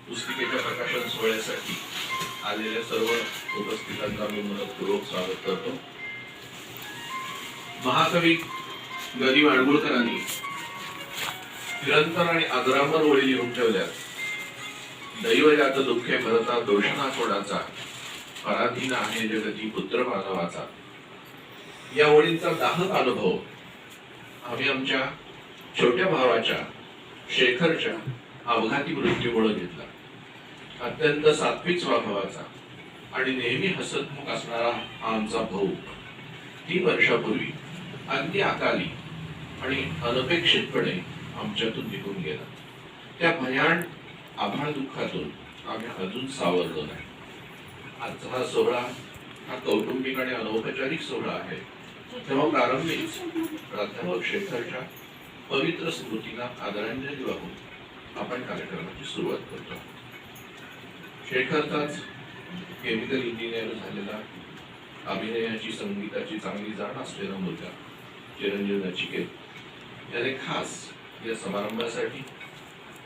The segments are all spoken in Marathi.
पुस्तिकेच्या प्रकाशन सोहळ्यासाठी आलेल्या सर्व उपस्थितांचा मी मनपूर्वक स्वागत करतो. महाकवी ग. दि. माडगूळकरांनी निरंतर आणि अग्रामर ओळी लिहून ठेवल्यात. दैव यात दुःखे भरता दोषणा कोणाचा, पराधीन आहे जगती पुत्र मानवाचा. या ओळींचा दाहक अनुभव आम्ही आमच्या छोट्या भावाच्या शेखरच्या अपघाती मृत्यूमुळे घेतला. अत्यंत सात्विक स्वभावाचा आणि नेहमी हसतमुख असणारा हा आमचा भाऊ 3 वर्षापूर्वी अगदी अकाली आणि अनपेक्षितपणे आमच्यातून निघून गेला. त्या भयान आभाळ दुःखातून आम्ही अजून सावरलो नाही. आजचा हा सोहळा हा कौटुंबिक आणि अनौपचारिक सोहळा आहे. तेव्हा प्रारंभीच प्राध्यापक शेखरच्या पवित्र स्मृतीला आदरांजली वाहून आपण कार्यक्रमाची सुरुवात करतो. शेखरचाच केमिकल इंजिनियर झालेला, अभिनयाची संगीताची चांगली जाण असलेला मुलगा चिरंजीव नचिकेत याने खास या समारंभासाठी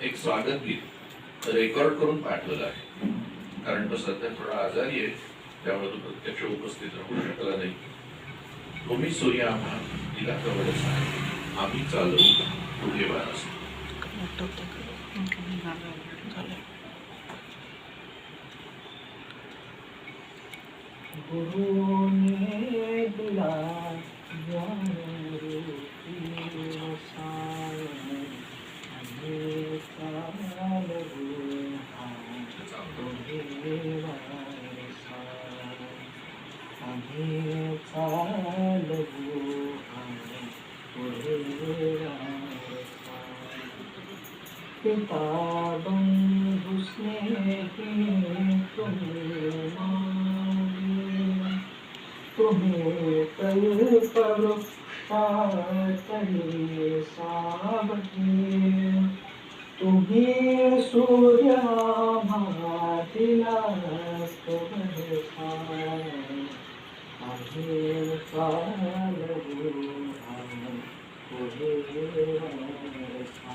एक स्वागत गीत रेकॉर्ड करून पाठवलं आहे. कारण तो सध्या थोडा आजारी आहे, त्यामुळे तो प्रत्यक्ष उपस्थित राहू शकला नाही. तुम्ही सूर्य आम्हा तिला कवडच आहे, आम्ही चालू पुढे वारस. गुरु ने दिला ज्ञान रूपी साय, हमें चालू तुझे वारसा, हमें चालू तुझे वारसा. पिता बंधु स्नेही तुम्हें तुम्हें कल्प वृक्षातले सावधी, तुम्ही सूर्य भातीला कवडसा, आम्ही चालू पुढे वारसा.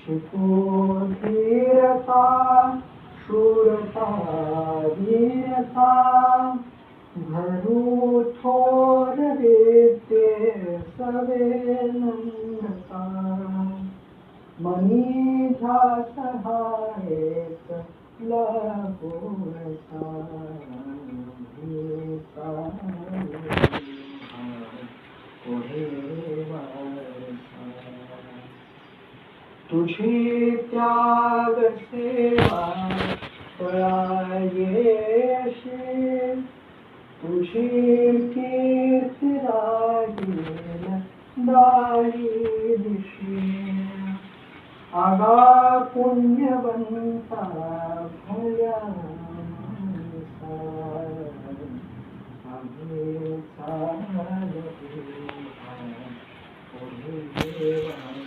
शिको धीरता शूरता वीरता, धरू थोर रीते सवे नम्रता. मनी ध्यास हायेत लगोरता, पुढे वारसा. तुझी त्याग सेवा पळायेशी, तुझी कीर्ती राहील दारी दिशी. आगा पुण्यवंता भल्या माणसा, आम्ही चालू पुढे वारसा.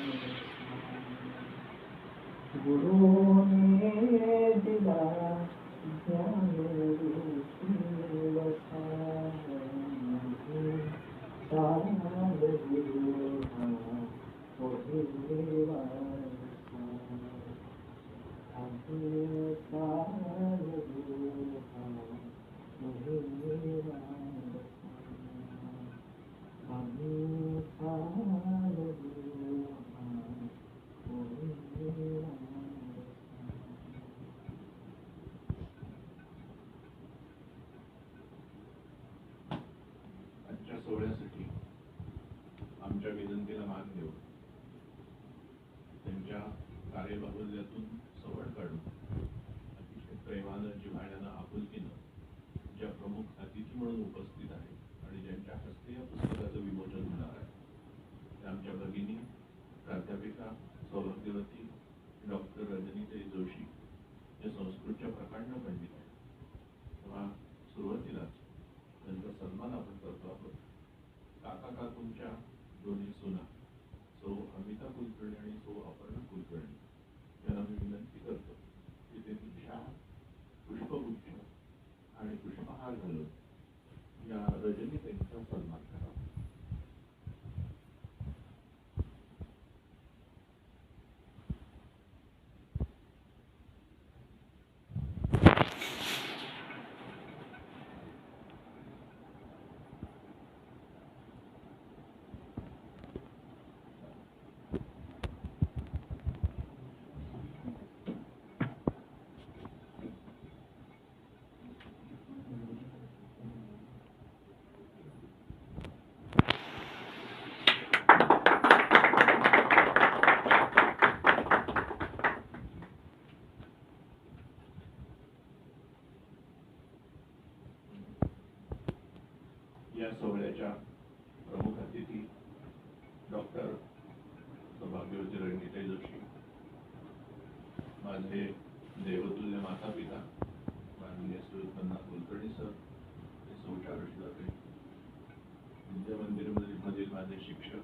गुरु ने दिला ज्ञान रूपी साय, चालू पुढे वारसा, आम्ही चालू पुढे वारसा, आम्ही चालू पुढे वारसा. आजच्या सोहळ्यासाठी आमच्या विनंतीला मान देऊन त्यांच्या कार्यबाहुल्यातून सवड काढून अतिशय प्रेमानं, जिव्हाळ्यानं, आपुलकीनं ज्या प्रमुख अतिथी म्हणून उपस्थित आहेत आणि ज्यांच्या हस्ते या पुस्तकाचं विमोचन होणार आहे, त्या आमच्या भगिनी प्राध्यापिका सौभाग्यवती डॉक्टर रजनीताई जोशी, जे संस्कृतच्या प्रकांड पंडित आहेत. तेव्हा सुरुवातीलाच त्यांचा सन्मान आपण करतो आहोत. काका काकूंच्या दोन्ही सुना सौ अमिता कुलकर्णी आणि सौ अपर्णा कुलकर्णी यांना मी विनंती करतो की ते तुमच्या पुष्प रजनी त्यांचा सन्मान करावा. या सोहळ्याच्या प्रमुख अतिथी डॉक्टर सौभाग्यवती रणनीताई जोशी, माझे देवतुल्य माता पिता माननीय सुरत्ना कुलकर्णी सर, सौचा ऋषीदाते, विद्या मंदिर मधील माझे शिक्षक,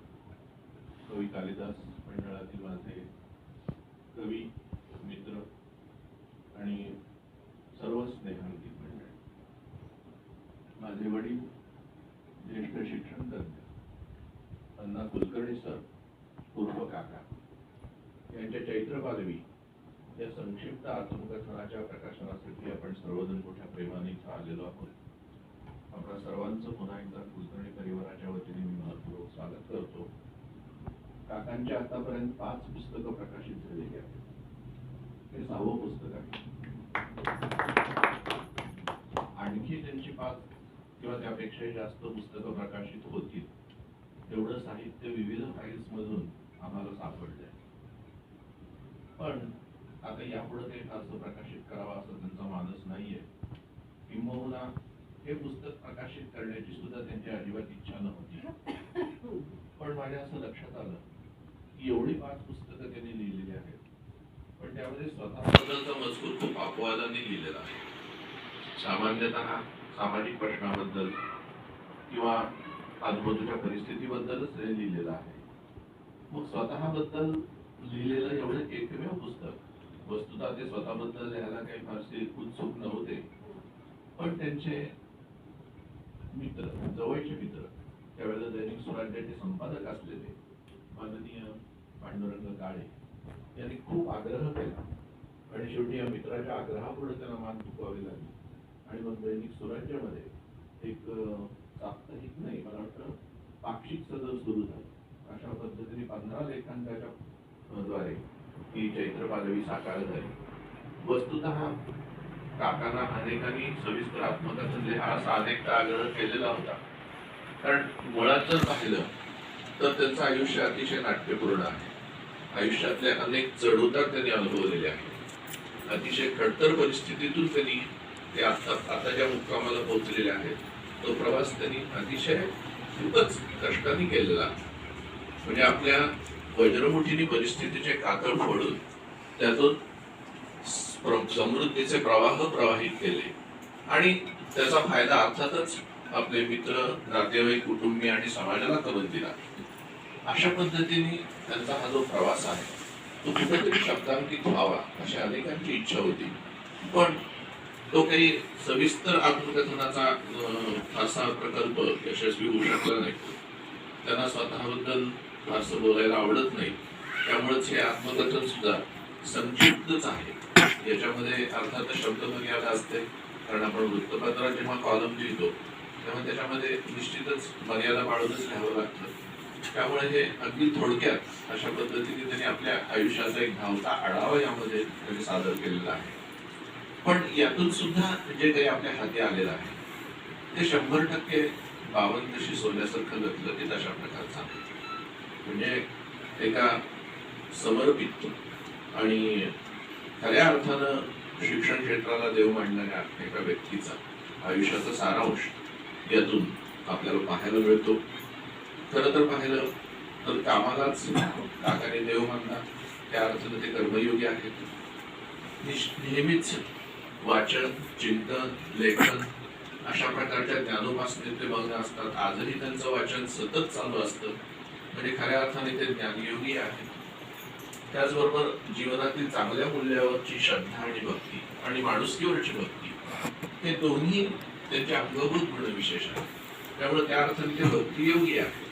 कवी कालिदास मंडळातील माझे कवी मित्र आणि सर्व स्नेहांकित मंडळ, माझे वडील ज्येष्ठ शिक्षण तज्ञ अण्णा कुलकर्णी सर उर्फ काका यांच्या चैत्र पालवी या संक्षिप्त आत्मकथनाच्या प्रकाशनासाठी आपण सर्वजण मोठ्या प्रेमाने इथं आलेलो आहोत. आपल्या सर्वांचं पुन्हा एकदा कुलकर्णी परिवाराच्या वतीने मी मनपूर्वक स्वागत करतो. काकांची आतापर्यंत 5 पुस्तकं प्रकाशित झालेली आहेत. हे 6वं पुस्तक आहे. आणखी त्यांची 5 किंवा त्यापेक्षाही जास्त पुस्तकं प्रकाशित होतील एवढं साहित्य विविध फाईल्स मधून आम्हाला सापडलंय. पण आता यापुढे काही फारसं प्रकाशित करावं असं त्यांचा मानस नाहीये. किंबहुना हे पुस्तक प्रकाशित करण्याची सुद्धा त्यांची अजिबात इच्छा नव्हती. पण माझ्या असं लक्षात आलं की एवढी 5 पुस्तकं त्यांनी लिहिलेली आहेत, पण त्यामध्ये स्वतःबद्दलचा मजकूर खूप अपवादाने लिहिलेला आहे. सामान्यतः सामाजिक प्रश्नाबद्दल किंवा आजूबाजूच्या परिस्थितीबद्दलच ते लिहिलेलं आहे. मग स्वतःबद्दल लिहिलेलं एवढं एकमेव पुस्तक, वस्तुतः ते स्वतःबद्दल लिहायला काही फारसे उत्सुक नव्हते, पण त्यांचे मित्र, जवळचे मित्र, त्यावेळेला दैनिक स्वराज्याचे संपादक असलेले माननीय पांडुरंग काळे यांनी खूप आग्रह केला आणि शेवटी या मित्राच्या आग्रहापुढे त्यांना मान चुकवावी लागली आणि मग दैनिक स्वराज्यामध्ये एक साप्ताहिक नाही, मला वाटतं पाक्षिक सदर सुरू झालं. अशा पद्धतीने 15 लेखांच्या द्वारे ही चैत्र पालवी साकार झाली. वस्तुतः काकांना अनेकांनी सविस्तर आत्मकथन लिहा असा अनेकदा आग्रह केलेला होता. कारण मुळात जर पाहिलं तर त्यांचं आयुष्य अतिशय नाट्यपूर्ण आहे. आयुष्यातले अनेक चढउतार त्यांनी अनुभवलेले आहेत. अतिशय खडतर परिस्थितीतून त्यांनी ते आता ज्या मुक्कामाला पोहोचलेले आहेत तो प्रवास त्यांनी अतिशय खूपच कष्टाने केलेला. म्हणजे आपल्या वज्रमुठीने परिस्थितीचे कातळ फोडून त्यातून समृद्धीचे प्रवाह प्रवाहित केले आणि त्याचा फायदा अर्थातच आपले मित्र, नातेवाईक, कुटुंबीय आणि समाजाला करून दिला. अशा पद्धतीने त्यांचा हा जो प्रवास आहे तो कुठेतरी शब्दांकित व्हावा अशी अनेकांची इच्छा होती. पण तो काही सविस्तर आत्मकथनाचा फारसा प्रकल्प यशस्वी होऊ शकला नाही. त्यांना स्वतःबद्दल फारसं बोलायला आवडत नाही, त्यामुळेच हे आत्मकथन सुद्धा संक्षिप्तच आहे. याच्यामध्ये अर्थातच शब्द मर्यादा असते, कारण आपण वृत्तपत्रात जेव्हा कॉलम लिहितो तेव्हा त्याच्यामध्ये निश्चितच मर्यादा पाळूनच लिहावं लागतं. त्यामुळे हे अगदी थोडक्यात अशा पद्धतीने त्यांनी आपल्या आयुष्याचा एक धावता आढावा यामध्ये त्यांनी सादर केलेला आहे. पण यातून सुद्धा जे काही आपल्या हाती आलेलं आहे ते 100% बावनशी सोन्यासारखं लखलखीत अशा प्रकारचं आहे. म्हणजे एका समर्पित आणि खऱ्या अर्थानं शिक्षण क्षेत्राला देव मानणाऱ्या एका व्यक्तीचा आयुष्याचा सारांश यातून आपल्याला पाहायला मिळतो. खरं तर पाहिलं तर कामालाच काकाने देव मानला, त्या अर्थानं ते कर्मयोगी आहेत. नेहमीच वाचन, चिंतन, लेखन अशा प्रकारच्या ज्ञानोपासनेत ते मग्न असतात. आजही त्यांचं वाचन सतत चालू असतं. म्हणजे खऱ्या अर्थाने ते ज्ञानयोगी आहेत. त्याचबरोबर जीवनातील चांगल्या मूल्यावरची श्रद्धा आणि भक्ती आणि माणुसकीवरची भक्ती हे दोन्ही त्यांचे अंगभूत गुण विशेष आहेत. त्यामुळे त्या अर्थाने ते भक्तियोगी आहे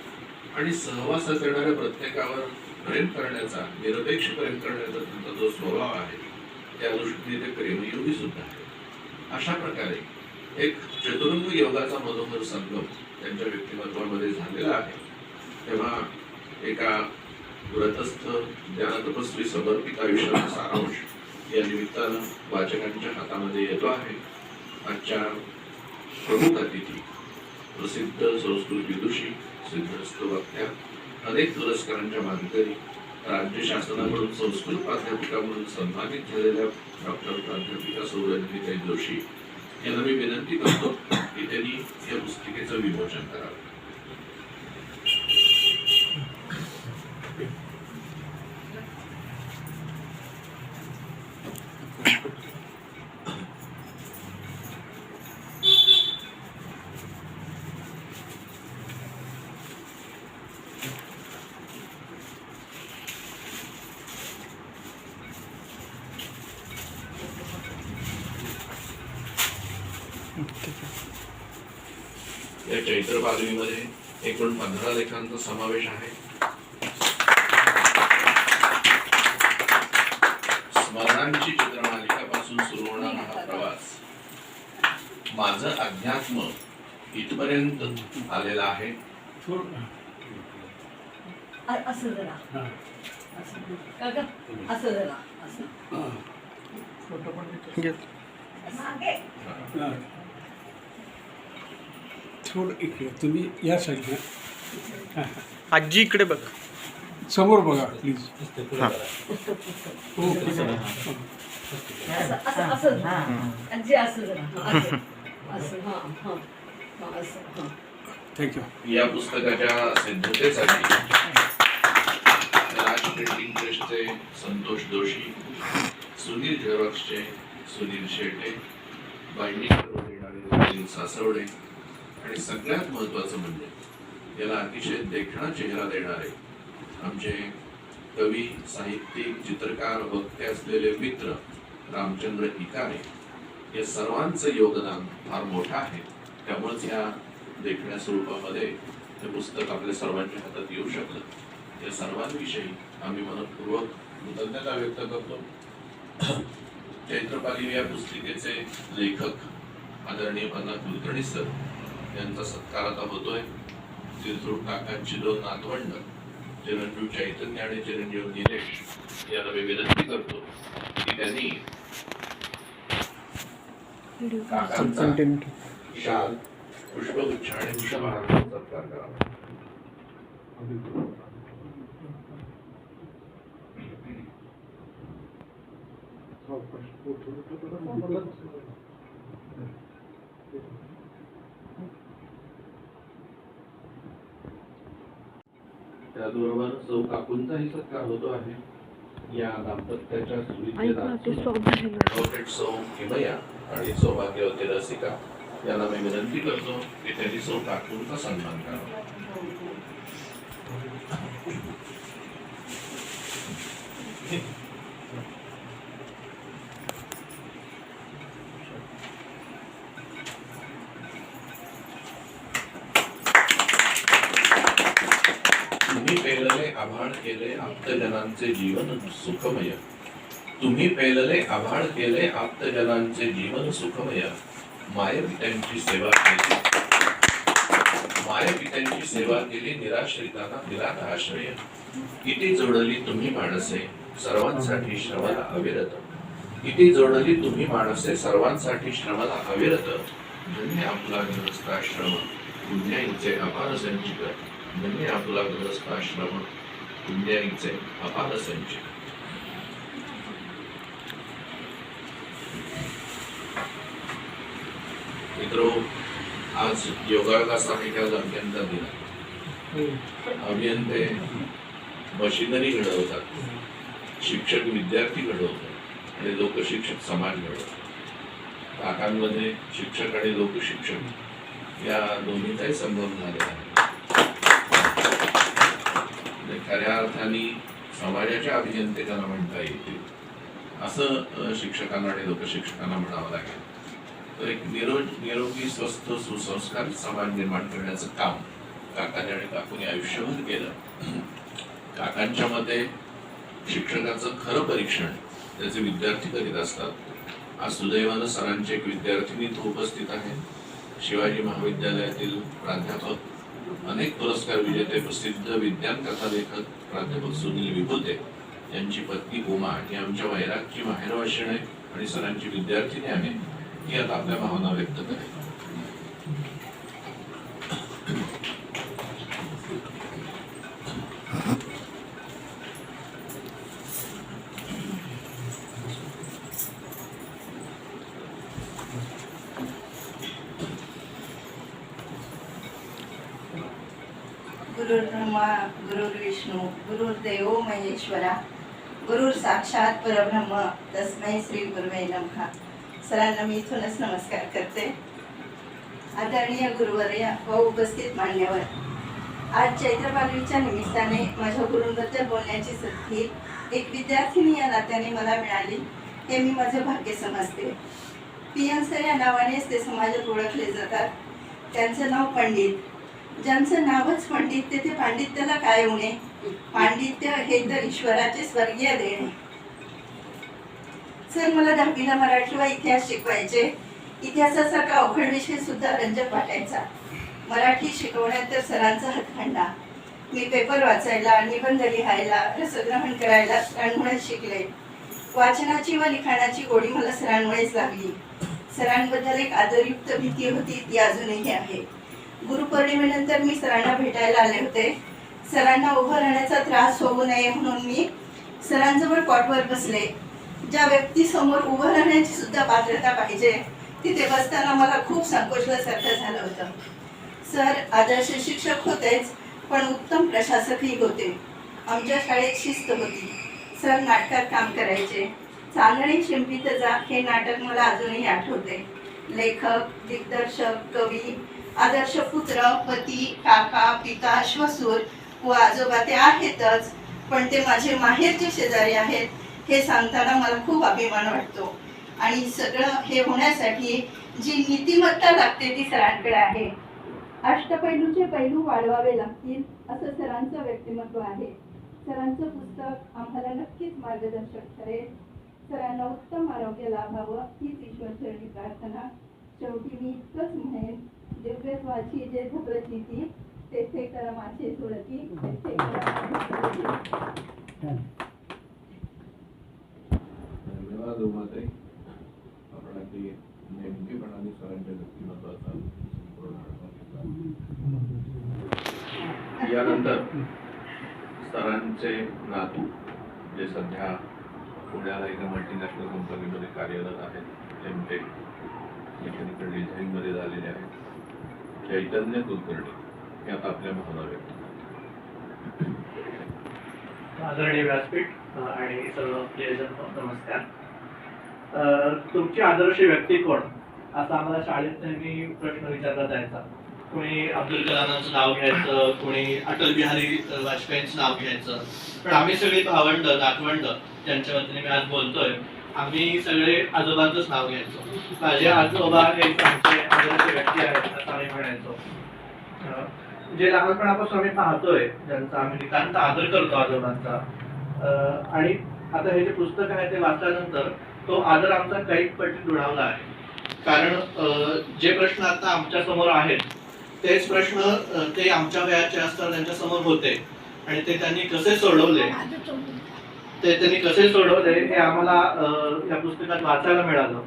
आणि सहवासात येणाऱ्या प्रत्येकावर प्रेम करण्याचा, निरपेक्ष प्रेम करण्याचा त्यांचा जो स्वभाव आहे त्या दृष्टीने ते प्रेमयोगी सुद्धा आहे. अशा प्रकारे एक चतुरंग योगाचा मनोहर संगम त्यांच्या व्यक्तिमत्वामध्ये झालेला आहे. तेव्हा एका व्रतस्थ ज्ञानतपस्वी समर्पित आयुष्याचा सारांश या निमित्तानं वाचकांच्या हातामध्ये येतो आहे. आजच्या प्रमुख अतिथी प्रसिद्ध संस्कृत विदुषी, सिद्धहस्त वक्त्या, अनेक पुरस्कारांच्या मानकरी, राज्य शासनाकडून संस्कृत प्राध्यापिका म्हणून सन्मानित झालेल्या डॉक्टर प्राध्यापिका सौ रजनीताई जोशी यांना मी विनंती करतो की त्यांनी या पुस्तिकेचं विमोचन करावं. या चैत्र पालवीमध्ये एकूण 15 लेखांचा समावेश आहे. स्मरणांची चित्रमालिकापासून सुरू होणारा हा प्रवास माझं अध्यात्म इथपर्यंत आलेला आहे. असं जरा असं जरा असं मागे थोडं इकडे तुम्ही या साईडला आजी इकडे बघ. समोर बघा प्लीज. असं असं असं आजी असं जरा असं असं हां हां असं हां. थँक्यू. या पुस्तकाच्या सिद्धतेसाठी राज प्रिंटिंग प्रेसचे संतोष जोशी, सुनील झेरॉक्सचे सुनील शेटे, बाइंडिंग करून देणारे सुनील सासवडे आणि सगळ्यात महत्वाचं म्हणजे याला अतिशय देखणा चेहरा देणारे आमचे कवी, साहित्यिक, चित्रकार, वक्ते असलेले मित्र रामचंद्र इकारे या सर्वांचं योगदान फार मोठं आहे. त्यामुळेच या देखण्या स्वरूपामध्ये हे पुस्तक आपल्या सर्वांच्या हातात येऊ शकलं. या सर्वांविषयी आम्ही मनपूर्वक कृतज्ञता व्यक्त करतो. चैत्रपाली या पुस्तिकेचे लेखक आदरणीय पन्ना कुलकर्णी सर यांचा सत्कार आता होतोय. तिरथूर काकांची 2 नातवंड चिरंजीव चैतन्य आणि चिरंजीव निलेश यांना मी विनंती करतो की त्यांनी काकांचा शाल, पुष्पगुच्छ आणि पुष्पहाराचा सत्कार करावा. त्याचबरोबर सौ काकूंचाही सत्कार होतो आहे. या दाम्पत्याच्या सुविधेत सौ किमया आणि सौभाग्यवती रसिका यांना मी विनंती करतो की त्यांनी सौ काकूंचा सन्मान करावा. तुम्ही पेलले आभाळ केले आप्तजनांचे जीवन सुखमय. तुम्ही पेलले आभाळ केले आप्तजनांचे जीवन सुखमय. मायपित्यांची सेवा केली, मायपित्यांची सेवा केली, निराश्रितांना दिला आश्रय. किती जोडली तुम्ही माणसे सर्वांसाठी श्रमाला अविरत. किती जोडली तुम्ही माणसे सर्वांसाठी श्रमाला अविरत. धन्य आपला गृहस्थाश्रम पुण्याईचे अपार संचित. धन्य आपला गृहस्थाश्रम पुण्याईचे अपार संचित. मित्रो, आज योगाभ्यास आहे त्या अभियंता दिला. अभियंते मशिनरी घडवतात, शिक्षक विद्यार्थी घडवतात आणि लोकशिक्षक समाज घडवतात. काकांमध्ये शिक्षक आणि लोकशिक्षक या दोन्हीचाही संगम झालेला आहे. खऱ्या अर्थाने समाजाच्या अभियंते त्यांना म्हणता येतील असं शिक्षकांना आणि लोकशिक्षकांना म्हणावं लागेल. तर एक निरोगी स्वस्थ सुसंस्कार समाज निर्माण करण्याचं काम काकाने आणि काकूने आयुष्यभर केलं. काकांच्या मते शिक्षकाचं खरं परीक्षण त्याचे विद्यार्थी करीत असतात. आज सुदैवानं सरांची एक विद्यार्थिनी इथं उपस्थित आहे. शिवाजी महाविद्यालयातील प्राध्यापक, अनेक पुरस्कार विजेते, प्रसिद्ध विज्ञान कथा लेखक प्राध्यापक सुनील विभूते यांची पत्नी उमा ही आमच्या वैरागची माहेरवाशीण आहे आणि सरांची विद्यार्थिनी आहे. ही आता आपल्या भावना व्यक्त करेल. गुरुर्ब्रह्मा गुरुर्विष्णू गुरुर्देव महेश्वरा गुरुर साक्षात परब्रह्म तस्मै श्री गुरुवे नमः. सरांना मी इथूनच नमस्कार करते. आदरणीय गुरुवर्य व उपस्थित मान्यवर, आज चैत्रपालवीच्या निमित्ताने माझ्या गुरूंबद्दल बोलण्याची संधी एक विद्यार्थिनी या नात्याने मला मिळाली हे मी माझे भाग्य समजते. PN सर या नावानेच ते समाजात ओळखले जातात. त्यांचं नाव पंडित. ज्यांचं नावच पंडित तेथे पांडित्याला काय होणे? पांडित्य हे तर ईश्वराचे स्वर्गीय देणे. सर मला 10वीला मराठी व इतिहास शिकवायचे. इतिहासासारखा अवघड विषय सुद्धा रंजक वाटायचा. मराठी शिकवण्यात तर सरांचा हातखंडा. मी पेपर वाचायला, निबंध लिहायला, रसग्रहण करायला सरांमुळेच शिकले. वाचनाची व लिखाणाची गोडी मला सरांमुळेच लागली. सरांबद्दल एक आदरयुक्त भीती होती, ती अजूनही आहे. गुरुपौर्णिमेनंतर मी सरांना भेटायला आले होते. सरांना उभं राहण्याचा त्रास होऊ नये म्हणून मी सरांजवळ कॉटवर बसले. ज्या व्यक्तीसमोर उभं राहण्याची सुद्धा पात्रता पाहिजे तिथे बसताना मला खूप संकोचल्यासारखं झालं होतं. सर आदर्श शिक्षक होतेच, पण उत्तम प्रशासकही होते. आमच्या शाळेत शिस्त होती. सर नाटकात काम करायचे. चांदणे शिंपीत जा हे नाटक मला अजूनही आठवते. लेखक, दिग्दर्शक, कवी, आदर्श पुत्र, पती, काका, पिता, श्वसूर व आजोबा ते आहेतच, पण ते माझे माहेरचे शेजारी आहेत हे सांगताना मला खूप अभिमान वाटतो. आणि सगळं हे होण्यासाठी जी नीतिमत्ता लागते ती सरांकडे आहे. अष्टपैलूचे पैलू वाढवावे लागतील असं सरांचं व्यक्तिमत्व आहे. सरांचं पुस्तक आम्हाला नक्कीच मार्गदर्शक ठरेल. सरांना उत्तम आरोग्य लाभावं हीच ईश्वरचरणी प्रार्थना. शेवटी मी इतकंच म्हणेन, दिव्यत्वाची जे प्रचिती तेथे कर्माचे सुरती तेथे धन्यवाद उमाताई. आपण अगदी नेमकेपणाने सरांच्या व्यक्तिमत्वाचा संपूर्ण आढावा घेतला. यानंतर सरांचे नातू जे सध्या पुण्याला एका मल्टीनॅशनल कंपनीमध्ये कार्यरत आहेत, एमटेक मेकॅनिकल डिझाईन मध्ये झालेले आहेत, चैतन्य कुलकर्णी हे आता आपल्या भावना व्यक्त करतात. आदरणीय व्यासपीठ आणि सर्व प्रियजन नमस्कार. तुमची आदर्श व्यक्ती कोण असा आम्हाला शाळेत नेहमी प्रश्न विचारला जायचा. कोणी अब्दुल कलामांचं नाव घ्यायचं, कोणी अटल बिहारी वाजपेयींचं नाव घ्यायचं. पण आम्ही सगळे भावंड नातवंड ज्यांच्या वतीने मी आज बोलतोय, आम्ही सगळे आजोबांचंच नाव घ्यायचो. माझे आजोबा हे आमचे आदर्श व्यक्ती आहेत असं आम्ही म्हणायचो. जे लहानपणापासून आम्ही पाहतोय, ज्यांचा आम्ही नितांत आदर करतो आजोबांचा. आणि आता हे जे पुस्तक आहे ते वाचल्यानंतर तो आदर आमचा काही पटीत दुणावला आहे. कारण जे प्रश्न आता आमच्या समोर आहेत तेच प्रश्न ते आमच्या वयाचे असताना त्यांच्या समोर होते आणि ते त्यांनी कसे सोडवले हे आम्हाला या पुस्तकात वाचायला मिळालं.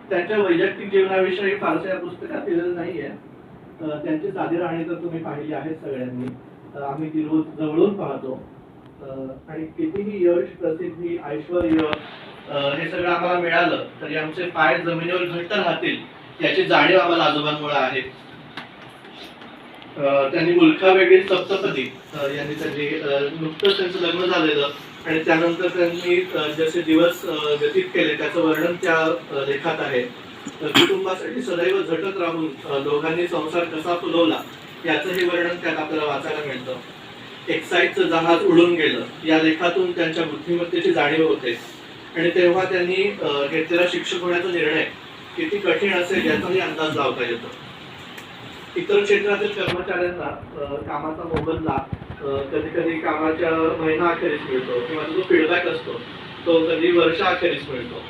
त्यांच्या वैयक्तिक जीवनाविषयी फारसं या पुस्तकात दिलेलं नाहीये. त्यांची साधी राहणी तर तुम्ही पाहिली आहे सगळ्यांनी. आम्ही ती रोज जवळून पाहतो. आणि कितीही यश, प्रसिद्धी, ऐश्वर्य हे सगळं आम्हाला मिळालं तरी आमचे पाय जमिनीवर घट्ट राहतील याची जाणीव आम्हाला आजोबांमुळे आहे. त्यांनी मुलखा वेगळी सप्तपदी यांनी नुकतंच त्यांचं लग्न झालेलं आणि त्यानंतर त्यांनी जसे दिवस व्यतीत केले त्याचं वर्णन त्या लेखात आहे. कुटुंबासाठी सदैव झटत राहून दोघांनी संसार कसा फुलवला याचंही वर्णन त्यात आपल्याला वाचायला मिळतं. एक्साईटचं जहाज उडून गेलं या लेखातून त्यांच्या बुद्धिमत्तेची जाणीव होते. आणि तेव्हा त्यांनी घेतलेला शिक्षक होण्याचा निर्णय किती कठीण असेल याचाही अंदाज लावता येतो. इतर क्षेत्रातील कर्मचाऱ्यांना कामाचा मोबदला कधी कधी कामाच्या महिना अखेरीस मिळतो किंवा जो फीडबॅक असतो तो कधी वर्षाअखेरीस मिळतो.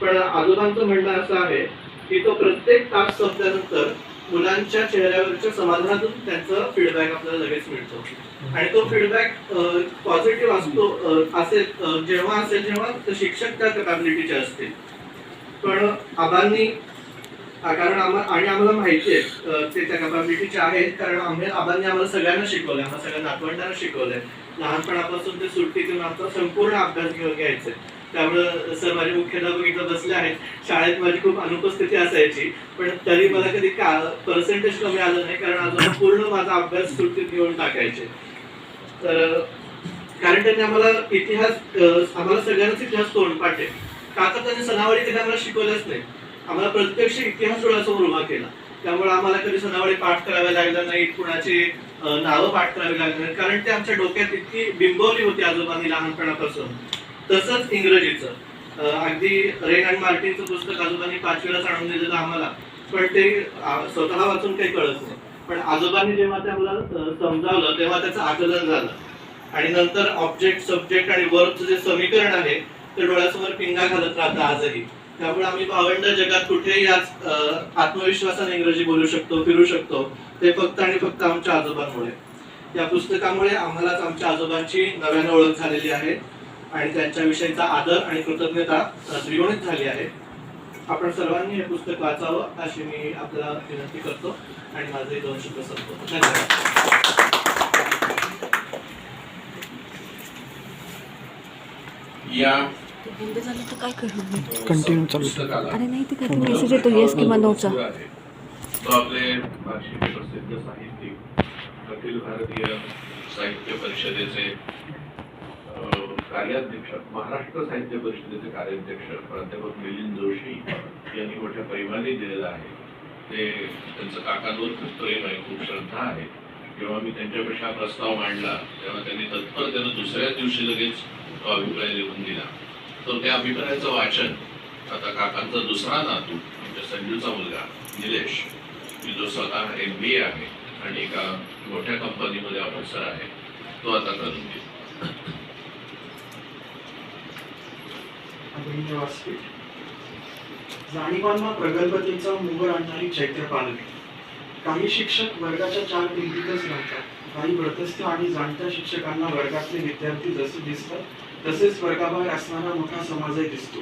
पण आजोबांचं म्हणणं असं आहे की तो प्रत्येक तास संपल्यानंतर मुलांच्या चेहऱ्यावरच्या समाधानातून त्यांचा फीडबॅक आपल्याला लगेच मिळतो. आणि तो फीडबॅक पॉझिटिव्ह असेल जेव्हा शिक्षक त्या कॅपॅबिलिटीचे असतील. पण आबांनी कारण आम्हाला माहिती आहे ते त्या कॅपॅबिलिटीचे आहेत, कारण आबांनी आम्हाला सगळ्यांना शिकवलंय, आम्हाला सगळ्या नातवंडांना शिकवलंय. लहानपणापासून ते सुट्टीतून आमचा संपूर्ण अभ्यास घ्यायचे. त्यामुळे सर माझे मुख्याध्यापक इथं बसले आहेत. शाळेत माझी खूप अनुपस्थिती असायची, पण तरी मला कधी पर्सेंटेज कमी आलं नाही, कारण अजून पूर्ण माझा अभ्यास सुट्टीत घेऊन टाकायचे. तर कारण त्यांनी आम्हाला सगळ्यांनाच इतिहास तोंडपाठ आहे. काका त्यांनी सणावारी कधी आम्हाला शिकवलंच नाही, आम्हाला प्रत्यक्ष इतिहास डोळ्यासमोर उभा केला. त्यामुळे आम्हाला कधी सणावारी पाठ कराव्या लागल्या नाहीत, कुणाची नावं पाठ करावी लागली नाहीत, कारण ते आमच्या डोक्यात इतकी बिंबवली होती आजोबांनी लहानपणापासून. तसंच इंग्रजीचं अगदी रेन अँड मार्टिनचं पुस्तक आजोबांनी 5वीलाच आणून दिलेलं आम्हाला, पण ते स्वतः वाचून काही कळत नाही. पण आजोबांनी जेव्हा ते आम्हाला समजावलं तेव्हा त्याचं आकलन झालं. आणि नंतर ऑब्जेक्ट, सब्जेक्ट आणि वर्बचं जे समीकरण आहे ते डोळ्यासमोर पिंगा घालत राहतं आजही. त्यामुळे आम्ही भावंड जगात कुठेही आज आत्मविश्वासाने इंग्रजी बोलू शकतो, फिरू शकतो, ते फक्त आणि फक्त आमच्या आजोबांमुळे. या पुस्तकामुळे आम्हालाच आमच्या आजोबांची नव्याने ओळख झालेली आहे आणि त्यांच्याविषयीचा आदर आणि कृतज्ञता द्विगुणित झाली आहे. आपण सर्वांनी हे पुस्तक वाचावं अशी मी आपल्याला विनंती करतो आणि माझे 2 शब्द संपवतो. धन्यवाद. या बंद झालं तर काय करू? कंटिन्यू चालू. पुस्तकाला अरे नाही, ते काहीतरी मेसेज येतो येस किंवा नोचा. तो आपले नाशिक प्रसिद्ध साहित्यिक, अखिल भारतीय साहित्य परिषदेचे कार्याध्यक्ष, महाराष्ट्र साहित्य परिषदेचे कार्याध्यक्ष प्राध्यापक मिलिंद जोशी यांनी मोठ्या परिमाणे दिलेला आहे. ते त्यांचं काकांवर खूप प्रेम आहे, खूप श्रद्धा आहे. जेव्हा मी त्यांच्यापेक्षा हा प्रस्ताव मांडला तेव्हा त्यांनी तत्परतेनं दुसऱ्याच दिवशी लगेच तो अभिप्राय लिहून दिला. तर त्या अभिप्रायाचं वाचन आता काकांचा दुसरा नातू म्हणजे संजूचा मुलगा निलेश, की जो स्वतः MBA आहे आणि एका मोठ्या कंपनीमध्ये ऑफिसर आहे, तो आता करून घेईल. जाणीवांना प्रगल्भतेचा मुहर आणणारी चैत्र पालवी. काही शिक्षक वर्गाच्या 4 भिंतीतच राहतात. काही व्रतस्थ आणि जाणत्या शिक्षकांना वर्गातले विद्यार्थी जसे दिसतात तसेच वर्गाबाहेर असणारा मोठा समाजही दिसतो.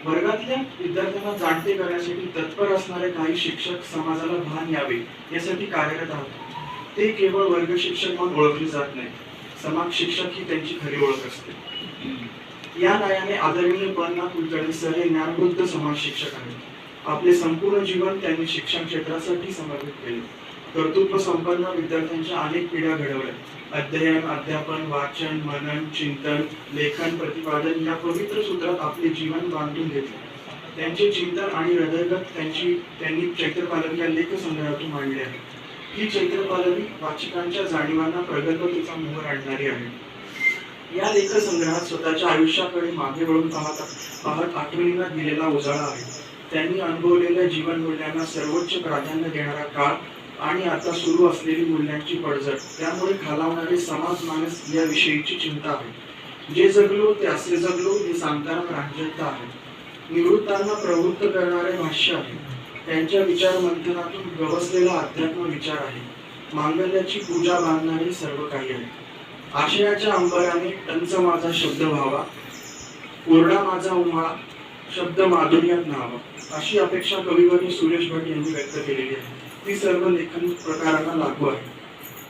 वर्गातल्या विद्यार्थ्यांना जाणते करण्यासाठी तत्पर असणारे काही शिक्षक समाजाला भान यावे यासाठी कार्यरत आहात. ते केवळ वर्ग शिक्षक म्हणून ओळखले जात नाही, समाज शिक्षक ही त्यांची खरी ओळख असते. या न्यायाने आदरणीय पन्ना कुलकर्णी सर हे ज्ञानवृद्ध समाज शिक्षक आहेत. आपले संपूर्ण जीवन त्यांनी शिक्षण क्षेत्रासाठी समर्पित केले. कर्तृत्व संपन्न विद्यार्थ्यांच्या अनेक पिढ्या घडवल्या. अध्ययन, अध्यापन, वाचन, मनन, चिंतन, लेखन, प्रतिपादन या पवित्र सूत्रात आपले जीवन बांधून घेतले. त्यांचे चिंतन आणि हृदयगत त्यांनी चैत्रपालवी या लेखसंग्रहातून मांडले आहे. ही चैत्रपालवी वाचकांच्या जाणीवांना प्रगल्भतेचा मोहर आणणारी आहे. या लेखसंग्रहात स्वतःच्या आयुष्याकडे मागे वळून पाहत आठवणींना दिलेला उजाळा आहे. त्यांनी अनुभवलेल्या जीवन मूल्यांना सर्वोच्च प्राधान्य देणारा काळ आणि आता सुरू असलेली मूल्यांची पडझड, त्यामुळे खालावणारे समाज मानस याविषयीची चिंता आहे. जे जगलो ते असे जगलो हे सांगताना प्रांजलता आहे. निवृत्तांना प्रवृत्त करणारे भाष्य आहे. त्यांच्या विचार मंथनातून गवसलेला अध्यात्म विचार आहे. मांगल्याची पूजा बांधणारी सर्व काही आहे. आशयाच्या अंबराने टंच माझा शब्द व्हावा, कोरडा माझा उन्हाळा शब्द माधुर्यात न्हावा, अशी अपेक्षा कविवर्य सुरेश भट यांनी व्यक्त केलेली आहे. ती सर्व लेखन प्रकारांना लागू आहे.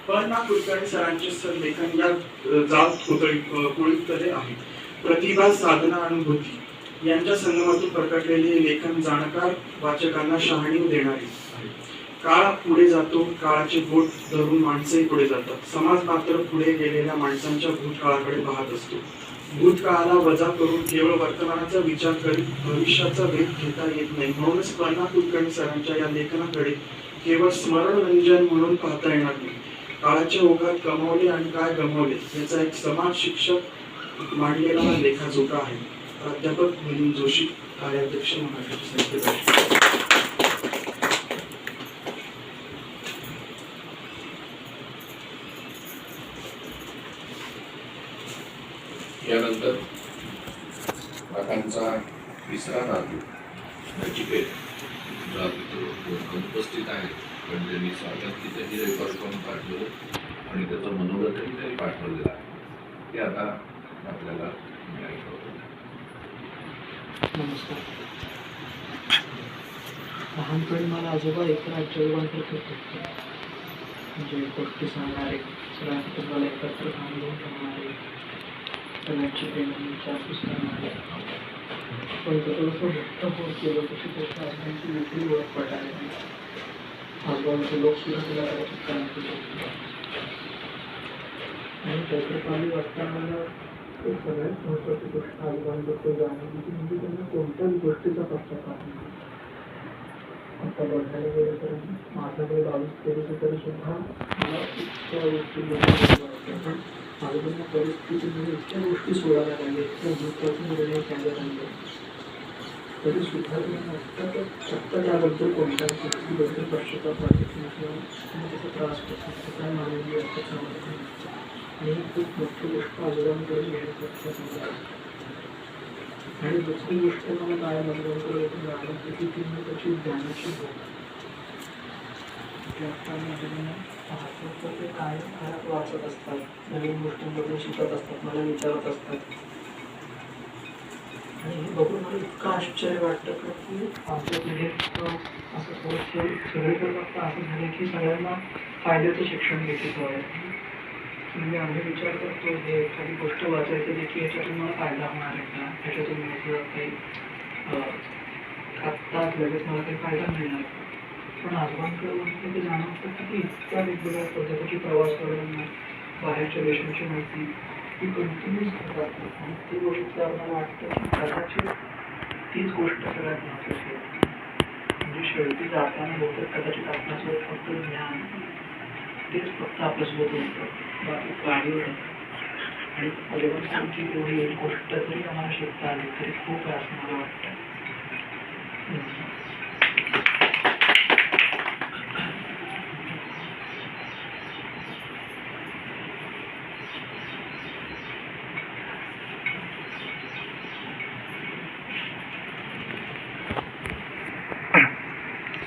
पन्ना कुलकर्णी सरांचे लेखन या जात कुळीतले आहे. प्रतिभा, साधना, अनुभूती यांच्या संगमातून प्रकटलेले लेखन जाणकार वाचकांना शहाणीव देणारे आहे. काळ पुढे जातो, काळाचे बोट धरून माणसंही पुढे जातात. समाज मात्र पुढे गेलेल्या माणसांच्या भूतकाळाकडे पाहत असतो. भूतकाळाला वजा करून केवळ वर्तमानाचा विचार करीत भविष्याचा वेध घेता येत नाही. म्हणूनच पन्ना कुलकर्णी सरांच्या या लेखनाकडे केवळ स्मरणरंजन म्हणून पाहता येणार नाही. काळाच्या ओघात कमावले आणि काय गमावले याचा एक समाज शिक्षक मांडलेला लेखाजोखा आहे. प्राध्यापक मिलिंद जोशी, कार्याध्यक्ष, महाराष्ट्र साहित्य परिषद. यानंतर काकांचा तिसरा नातू नचिकेत जो अनुपस्थित आहे, पण त्यांनी स्वागत तिथेही रेकॉर्ड करून पाठवलं आणि त्याचं मनोगतही त्यांनी पाठवलेलं आहे. ते आता आपल्याला ऐकवतं. नमस्कार. लहानपणी मला आजोबा एकतर आजोबांकडे खूप होते, म्हणजे गोष्टी सांगणारे, सगळ्या कुटुंबाला एकत्र बांधून ठेवणारे, सगळ्यांची प्रेमांच्या पुस्तकांमध्ये. पण थोडंसं मोठं होत गेलं तशी गोष्ट आजोबांची मोठी ओळख पडायला लागली. आजोबांचे लोक सुद्धा तिला कदाचित क्रांती शकतो. आणि चैत्रपाली वाचताना मला एक सगळ्यात महत्त्वाची गोष्ट आजोबांबद्दल जाणवली की म्हणजे त्यांना कोणत्याच गोष्टीचा पश्चाताप नाही. आता बघायला गेलं तर माझ्याकडे 22 केलीचं तरी सुद्धा मला इतक्या गोष्टी पण आजोबांना परिस्थितीमध्ये इतक्या गोष्टी सोडायला लागल्या, इतक्या महत्त्वाचे निर्णय घ्यायला लागले, तरी सुद्धा आत्ता त्याबद्दल कोणत्याच गोष्टीबद्दल पश्चाताप वाटत नाही किंवा त्याचा त्रास होतो, काय मानवी असं आवडत नाही. आणि ही खूप मोठी गोष्ट आजोबांकडे घेण्यात लक्षात आलं. आणि दुसरी गोष्ट मला काय आजोबांकडे जाणवते की ती म्हणजे त्याची ज्ञानाची भूक. आजोबांना पाहतो तर ते काय वाचत असतात, नवीन गोष्टींबद्दल शिकत असतात, मला विचारत असतात. आणि हे बघून मला इतकं आश्चर्य वाटतं की आमच्या पिढीत असं थोडंसं सगळीकडे फक्त असं झालं की सगळ्यांना फायद्याचं शिक्षण घेतली सवय. म्हणजे आम्ही विचार करतो हे एखादी गोष्ट वाचायची आहे की ह्याच्यातून मला फायदा होणार आहे का, ह्याच्यातून माझं काही आत्ताच लगेच मला काही फायदा मिळणार. पण आजोबांकडे म्हटलं की जाणवतं की ती इतक्या वेगवेगळ्या पद्धतीची प्रवास करून बाहेरच्या देशांची माहिती ही कंटिन्यूच करतात. आणि ती गोष्ट मला वाटतं की कदाचित तीच गोष्ट सगळ्यात महत्त्वाची आहे. म्हणजे शेवटी जाताना बहुतेक कदाचित आपल्यासोबत फक्त ज्ञान तेच फक्त आपल्यासोबत होतं, बाकी गाडीवर. आणि आजोबांची एवढी एक गोष्ट जरी आम्हाला शिकता आली तरी खूप आहे असं मला वाटतं.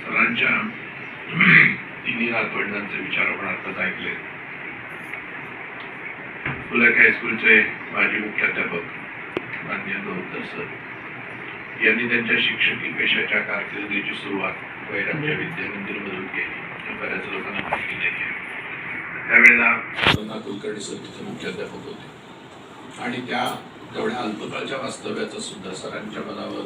सरांच्या तिन्ही नातवंडांचे विचार आपण आताच ऐकले. फुलक हायस्कूलचे माजी मुख्याध्यापक माननीय गौतर सर यांनी त्यांच्या शिक्षकी पेशाच्या कारकिर्दीची सुरुवात वैरागच्या विद्यामंदिरमधून केली. हे बऱ्याच लोकांना माहिती नाही आहे. त्यावेळेला ना कुलकर्णी सर तिथे मुख्याध्यापक होते आणि त्या तेवढ्या अल्पकाळच्या वास्तव्याचा सुद्धा सरांच्या मनावर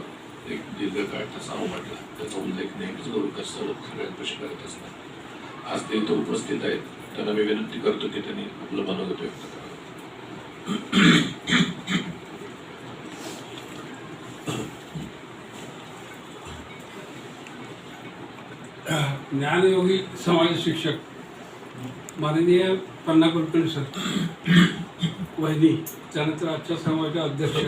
एक दीर्घकाळ तसा उमटला. त्याचा उल्लेख नेहमीच गोरकर सर सगळ्यांपाशी करत असतात. आज ते इथं उपस्थित आहेत, त्यांना मी विनंती करतो की त्यांनी आपलं मनोगत व्यक्त करावं. ज्ञानयोगी समाज शिक्षक माननीय पन्ना कुलकर्णी सर, वहिनी, त्यानंतर आजच्या समाजाचे अध्यक्ष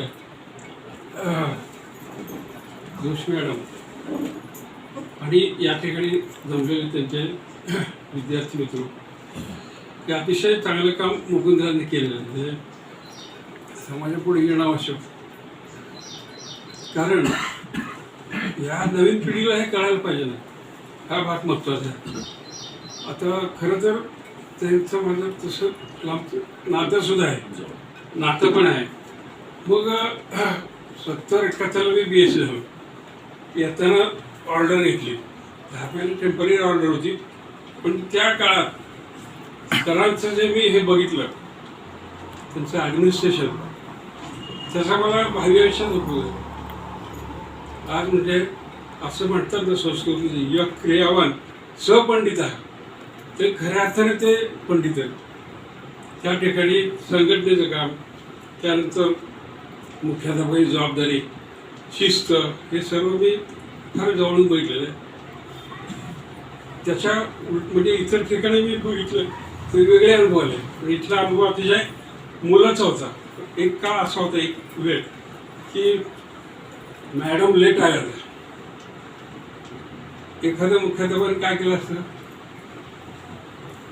जोशी मॅडम आणि या ठिकाणी जमलेले त्यांचे विद्यार्थी मित्र, हे अतिशय चांगलं काम मुकुंदरांनी केलेलं आहे. म्हणजे समाजापुढे येणं आवश्यक, कारण या नवीन पिढीला हे कळायला पाहिजे ना, हा भाग महत्त्वाचा आहे. आता खरं तर त्यांचं माझं तसं लांब नातंसुद्धा आहे, नातं पण आहे. मग 70-71 मी BSc झालो. येताना ऑर्डर घेतली, 10 महिने टेम्पररी ऑर्डर होती. पण त्या काळात सरांचं जे मी हे बघितलं, त्यांचं ॲडमिनिस्ट्रेशन, त्याचा मला भावी आयुष्यात उपयोग आहे. आज म्हणजे असं म्हणतात ना संस्कृतीचे, यक क्रियावान सपंडित आहे, ते खऱ्या अर्थाने ते पंडित आहेत. त्या ठिकाणी संघटनेचं काम, त्यानंतर मुख्याध्यापकाची जबाबदारी, शिस्त, हे सर्व मी फार जवळून बघितलेलं आहे. त्याच्या म्हणजे इतर ठिकाणी मी बघितलं वेगवेगळे अनुभव आले, पण इथला अनुभव अतिशय मुलाचा होता. एक काळ असा होता, एक वेळ की मॅडम लेट आल्या होत्या. एखाद्या मुख्याध्यापकाने काय केलं असतं,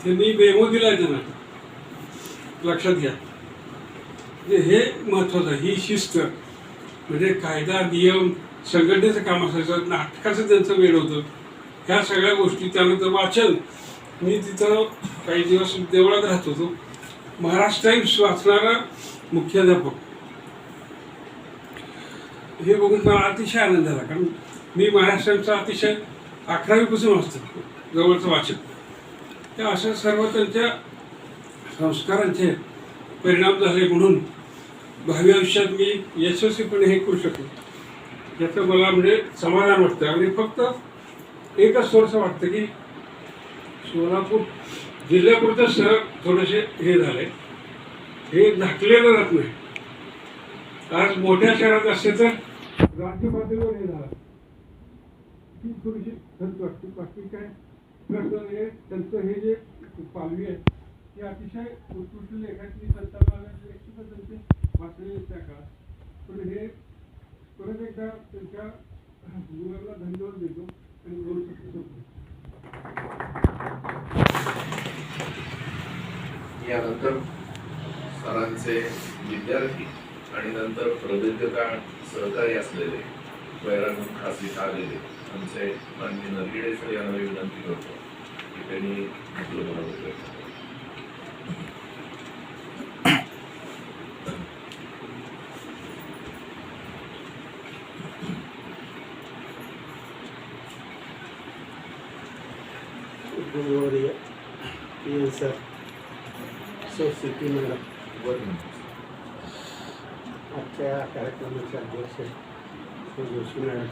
त्यांनी मेमो दिला त्यांना, लक्षात घ्या, म्हणजे हे महत्त्वाचं आहे, ही शिस्त. म्हणजे कायदा नियम संघटनेचं काम असायचं, नाटकाचं त्यांचं वेळ होतं. ह्या सगळ्या गोष्टी, त्यानंतर वाचन. मी तिथं काही दिवस देवळात राहत होतो. महाराष्ट्र टाइम्स वाचणारा मुख्याध्यापक, हे बघून मला अतिशय आनंद झाला. कारण मी महाराष्ट्र टाइम्सचा अतिशय 11वीपासून वाचतो, जवळचं वाचन. त्या अशा सर्व त्यांच्या संस्कारांचे परिणाम झाले म्हणून भावी आयुष्यात मी यशस्वीपणे हे करू शकलो, याचं मला म्हणजे समाधान वाटतं. आणि फक्त एकच थोडंसं वाटतं की सोलापूर जिल्ह्यापुरतं शहर थोडेसे हे झाले, हे झाकलेलं जात नाही. आज मोठ्या शहरात असते तर राज्य पातळीवर हे झालं, ही थोडीशी खर्च वाटते. बाकी काय प्रश्न हे त्यांचं हे जे पालवी आहे हे अतिशय उत्कृष्ट लेखाची संतांना त्यांचे वाचले त्या काळात. पण हे परत एकदा त्यांच्या मुलाला धन्यवाद देतो आणि बोलू शकतो. यानंतर सरांचे विद्यार्थी आणि नंतर प्रदीर्घकाळ सहकारी असलेले वैरागून खासीत आलेले आमचे माननीय नरगिडे सर यांना मी विनंती करतो की त्यांनी आपलं मनोगत व्यक्त करावं. गुरुवर्य पी.एन. सर, सोसायटी मॅडम, आजच्या कार्यक्रमाचे अध्यक्ष श्री जोशी मॅडम,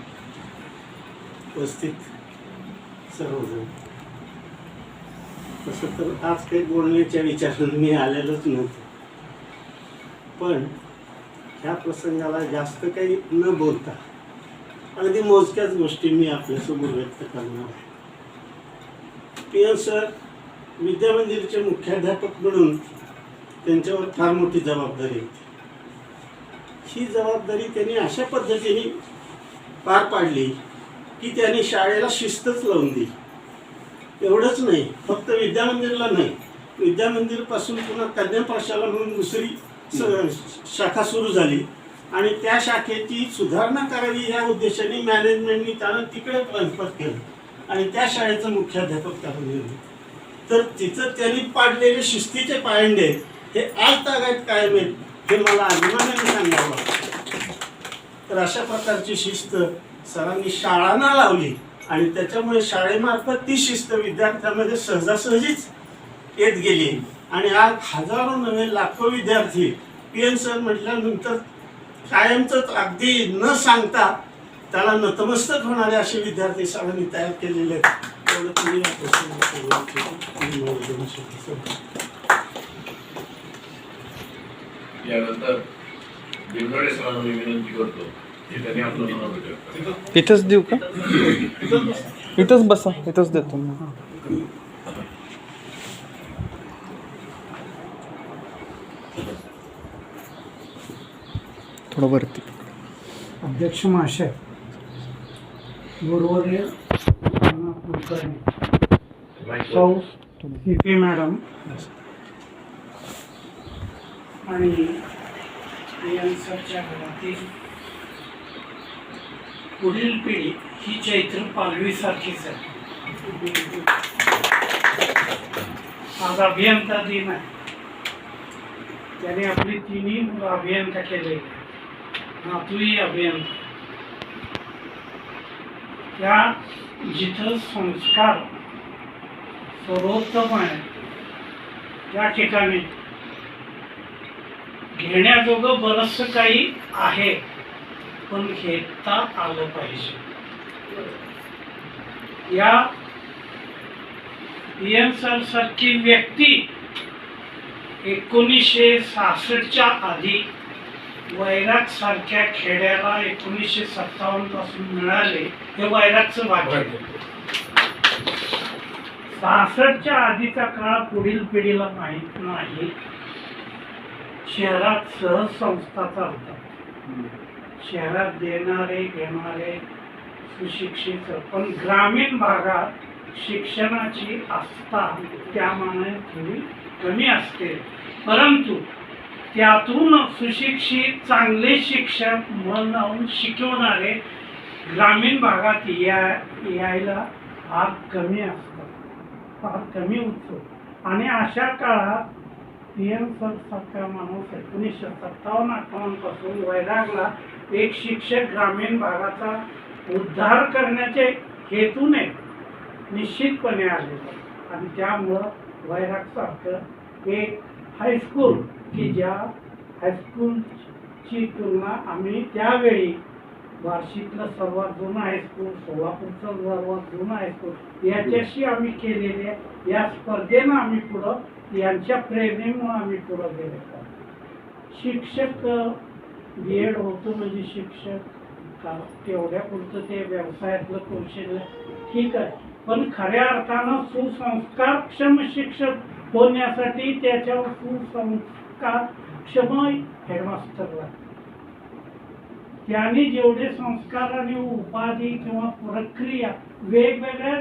उपस्थित सर्वजण. तसं तर आज काही बोलण्याच्या विचारानं मी आलेलोच नव्हतो, पण ह्या प्रसंगाला जास्त काही न बोलता अगदी मोजक्याच गोष्टी मी आपल्यासमोर व्यक्त करणार आहे. पी.एन. सर विद्यामंदिरचे मुख्याध्यापक म्हणून त्यांच्यावर फार मोठी जबाबदारी होती. ही जबाबदारी त्यांनी अशा पद्धतीने पार पाडली की त्यांनी शाळेला शिस्तच लावून दिली. एवढंच नाही, फक्त विद्यामंदिरला नाही, विद्यामंदिरपासून पुन्हा कन्या प्रशाला म्हणून दुसरी शाखा सुरू झाली आणि त्या शाखेची सुधारणा करावी या उद्देशाने मॅनेजमेंटनी त्यांना तिकडे ट्रान्सफर केलं आणि त्या शाळेचं मुख्याध्यापक त्याला नेमले. तर तिथं त्यांनी पाडलेले शिस्तीचे पायंडे हे आज तागायत कायम आहेत, हे मला अभिमानाने सांगावं लागतं. तर अशा प्रकारची शिस्त सरांनी शाळांना लावली आणि त्याच्यामुळे शाळेमार्फत ती शिस्त विद्यार्थ्यांमध्ये सहजासहजीच येत गेली आणि आज हजारो नव्हे लाखो विद्यार्थी पी.एन. सर म्हटल्यानंतर कायमचंच अगदी न सांगता त्याला नतमस्तक होणारे असे विद्यार्थी सरांनी तयार केलेले आहेत. एवढं तुम्ही यानंतर बिनवडे सरांना मी विनंती करतो की त्यांनी आपलं मनोगत व्यक्त करावं. इथंच देऊ का? इथंच बसा, इथंच देतो. थोडं वरती. अध्यक्ष महाशय, गुरुवर्य कुलकर्णी, सौ सी.पी. मॅडम आणि पी.एन. सरच्या घरातील पुढील पिढी ही चैत्र पालवीसारखीच आहे. आज अभियंता दिन आहे. त्याने आपली तिन्ही मुलं अभियंता केले, नातूही अभियंता. त्या जिथं संस्कार सर्वोत्तम आहे त्या ठिकाणी घेण्याजोगं बरंचसं काही आहे, पण घेता आलं पाहिजे. या पी.एन. सर सारखी व्यक्ती 1966च्या आधी वैराग सारख्या खेड्याला 1957 पासून मिळाले, हे वैरागचं भाग्य. 66च्या आधीचा काळ पुढील पिढीला माहीत नाही. शहरात सहज संस्था चालतात, शहरात देणारे घेणारे सुशिक्षित, पण ग्रामीण भागात शिक्षणाची आस्था त्यामानाने थोडी कमी असते. परंतु त्यातून सुशिक्षित चांगले शिक्षक मन लावून शिकवणारे ग्रामीण भागात यायला फार कमी असतात, फार कमी उत्सुक. आणि अशा काळात PM सर सारखा माणूस 1957-58 पासून वैरागला एक शिक्षक ग्रामीण भागाचा उद्धार करण्याचे हेतूने निश्चितपणे आलेला. आणि त्यामुळं वैराग सारखं एक हायस्कूल की ज्या हायस्कूलची तुलना आम्ही त्यावेळी बार्शीतलं सर्वात जुनं हायस्कूल, सोलापूरचं सर्वात जुनं हायस्कूल याच्याशी आम्ही केलेल्या या स्पर्धेनं आम्ही पुढं यांच्या प्रेरणेमुळं आम्ही पुढं गेलो. शिक्षक B.Ed होतो म्हणजे शिक्षक तेवढ्या पुरतं ते व्यवसायातलं कौशल्य ठीक आहे, पण खऱ्या अर्थानं सुसंस्कारक्षम शिक्षक होण्यासाठी त्याच्यावर सुसंस्कारक्षम हेडमास्टरला त्यांनी जेवढे संस्कार आणि उपाधी किंवा प्रक्रिया वेगवेगळ्या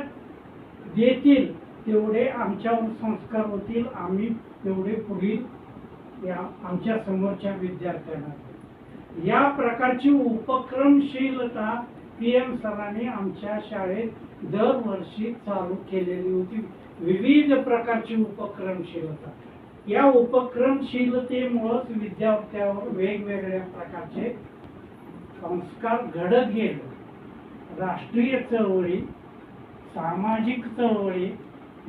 देतील तेवढे आमच्यावर संस्कार होतील, आम्ही तेवढे पुढील या आमच्या समोरच्या विद्यार्थ्यांना. या प्रकारची उपक्रमशीलता PM सरांनी आमच्या शाळेत दरवर्षी चालू केलेली होती. विविध प्रकारची उपक्रमशीलता. या उपक्रमशीलतेमुळेच विद्यार्थ्यांवर वेगवेगळ्या प्रकारचे संस्कार घडत गेले. राष्ट्रीय चळवळी, सामाजिक चळवळी,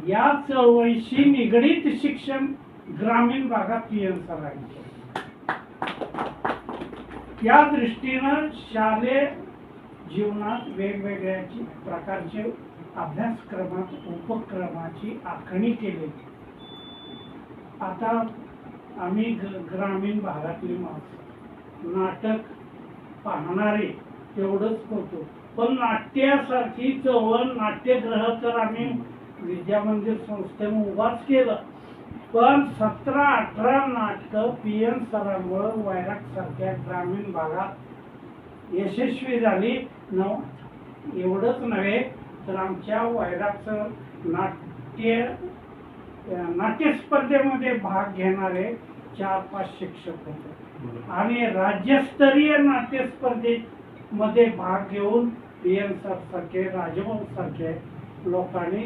या चळवळीशी निगडीत शिक्षण ग्रामीण भागात PM सरांनी केले. या दृष्टीनं शालेय जीवनात वेगवेगळ्या प्रकारचे अभ्यासक्रमात उपक्रमाची आखणी केली. आता आम्ही ग्रामीण भागातली माणसं नाटक पाहणारे तेवढंच होतो, पण नाट्यासारखी चळवळ नाट्यगृह तर आम्ही विद्यामंदिर संस्थेनं उभाच केलं, पण 17-18 नाटकं PM सरांमुळं वैराग सारख्या ग्रामीण भागात यशस्वी झाली. एवढंच नव्हे तर आमच्या वैरागचं नाट्य स्पर्धेमध्ये भाग घेणारे 4-5 शिक्षक होते आणि राज्यस्तरीय नाट्य स्पर्धेमध्ये भाग घेऊन PM सर सारखे, राजभाऊ सारखे लोकांनी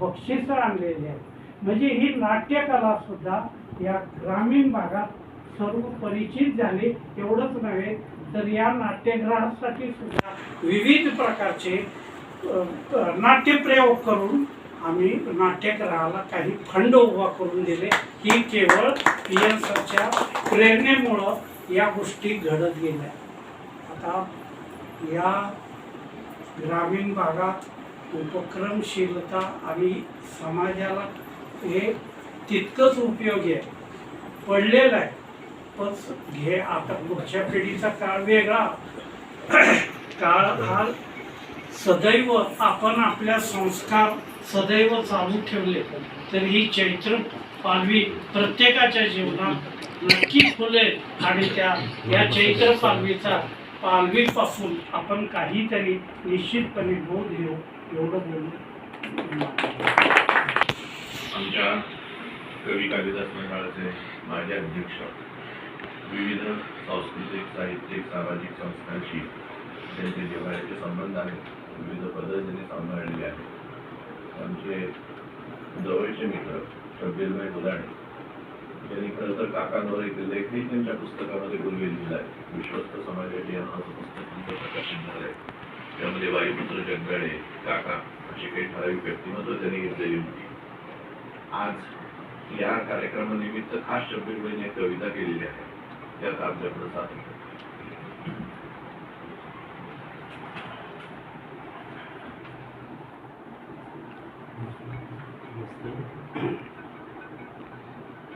बक्षीस आणलेले आहेत. म्हणजे ही नाट्यकला सुद्धा या ग्रामीण भागात सर्व परिचित झाली. एवढंच नव्हे तर या नाट्यगृहासाठी सुद्धा विविध प्रकारचे नाट्यप्रयोग करून आम्ही नाट्यगृहाला काही फंड उभा करून दिले. ही केवळ PM सरच्या प्रेरणेमुळं या गोष्टी घडत गेल्या. आता या ग्रामीण भागात उपक्रमशीलता आणि समाजाला हे तितकंच उपयोगी आहे, पडलेलं आहे. पण हे आता पुढच्या पिढीचा काळ वेगळा. काळ हा सदैव आपण आपल्या संस्कार सदैव चालू ठेवले तर ही चैत्र पालवी प्रत्येकाच्या जीवनात नक्की फुलेल. आणि या चैत्र पालवीपासून आपण काहीतरी निश्चितपणे बोध घेऊ. एवढं बोलून आमच्या कवी कालिदास मंडळाचे माजी अध्यक्ष विविध सांस्कृतिक, साहित्यिक, सामाजिक संस्थांशी त्यांचे जिव्हाळ्याचे संबंध आहेत. विविध पदं त्यांनी सांभाळलेली आहेत. आमचे जवळचे मित्र शब्बीरभाई बुदाणे यांनी खरं तर काकांवर एक लेखही त्यांच्या पुस्तकामध्ये पूर्वी लिहिला आहे. विश्वस्त समाजाचे या नावाचं पुस्तक त्यांचं प्रकाशित झालं आहे. त्यामध्ये वायुपुत्र जगदाळे, काका अशी काही ठराविक व्यक्तिमत्व त्यांनी घेतलेली होती. आज या कार्यक्रमानिमित्त खास शब्बीरबाईंनी एक कविता केलेली आहे, त्यात आपल्याकडे सादर करतो.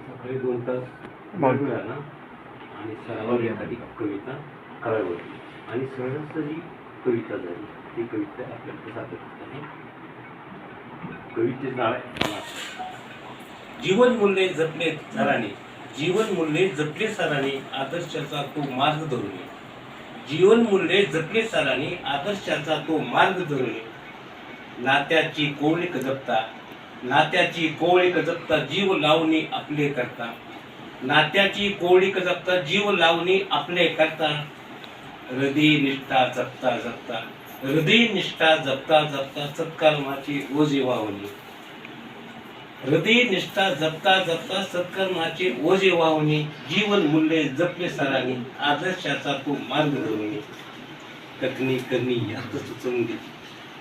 सकाळी 2 तास मिळाला आणि सरावावर एखादी कविता करावी होती आणि सहजासहजी कविता झाली. ती कविता आपल्याकडे सादर करत आहे. कवितेचं नाव आहे जीवन मूल्ये जपले सरांनी, जीवन मूल्ये जपले सरांनी, आदर्शाचा तो मार्ग धरुनी. जीवन मूल्ये जपले सरांनी, आदर्शाचा तो मार्ग धरुनी. नात्याची कोवळीक जपता, नात्याची कोवळीक जपता, जीव लावणी आपले करता. नात्याची कोळी जपता जीव लावणी आपले करता हृदय निष्ठा जपता जपता हृदय निष्ठा जपता जपता सत्कर्माची ओझी वाहुनी हृदय निष्ठा जपता जपता सत्कर्माची ओझी वाहुनी जीवन मूल्ये जपले सरांनी आदर्शाचा तो मार्ग धरुनी कथनी करणी यात सुसंगती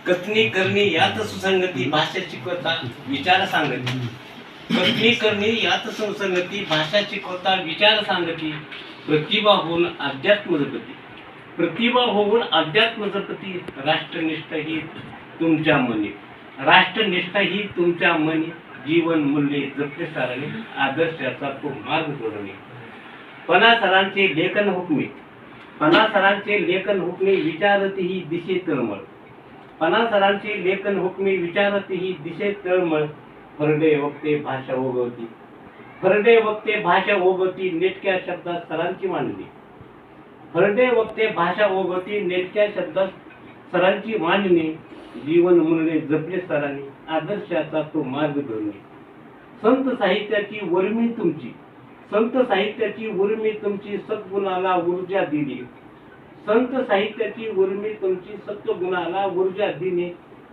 कथनी करणी यात सुसंगती भाषा शिकवता विचार सांगती कथनी करणी यात सुसंगती भाषा शिकवता विचार सांगती प्रतिभा होऊन अध्यात्म जपती प्रतिभा होऊन अध्यात्म जपती राष्ट्रनिष्ठा ही तुमच्या मनी राष्ट्रनिष्ठा ही तुमच्या मनी जीवन मूल्ये जपले सारणे आदर्शाचा तो मार्ग धोरणे पणा सरांचे लेखन हुकमी पणा सरांचे लेखन हुकमी विचारती ही दिशे तळमळ पणा सरांचे लेखन हुकमी विचारती ही दिशे तळमळ फरडे वक्ते भाषा ओगवती फरडे वक्ते भाषा ओगवती नेटक्या शब्दात सरांची मांडणी फरडे वक्ते भाषा ओगवती नेटक्या शब्दात सरांची मांडणी जीवन मूल्ये जपले सरांनी आदर्शाचा तो मार्ग धरणे संत साहित्याची वर्मी तुमची संत साहित्याची उर्मी तुमची सद्गुणाला ऊर्जा दिली संत साहित्याची उर्मी तुमची सत्वगुणाला ऊर्जा दिली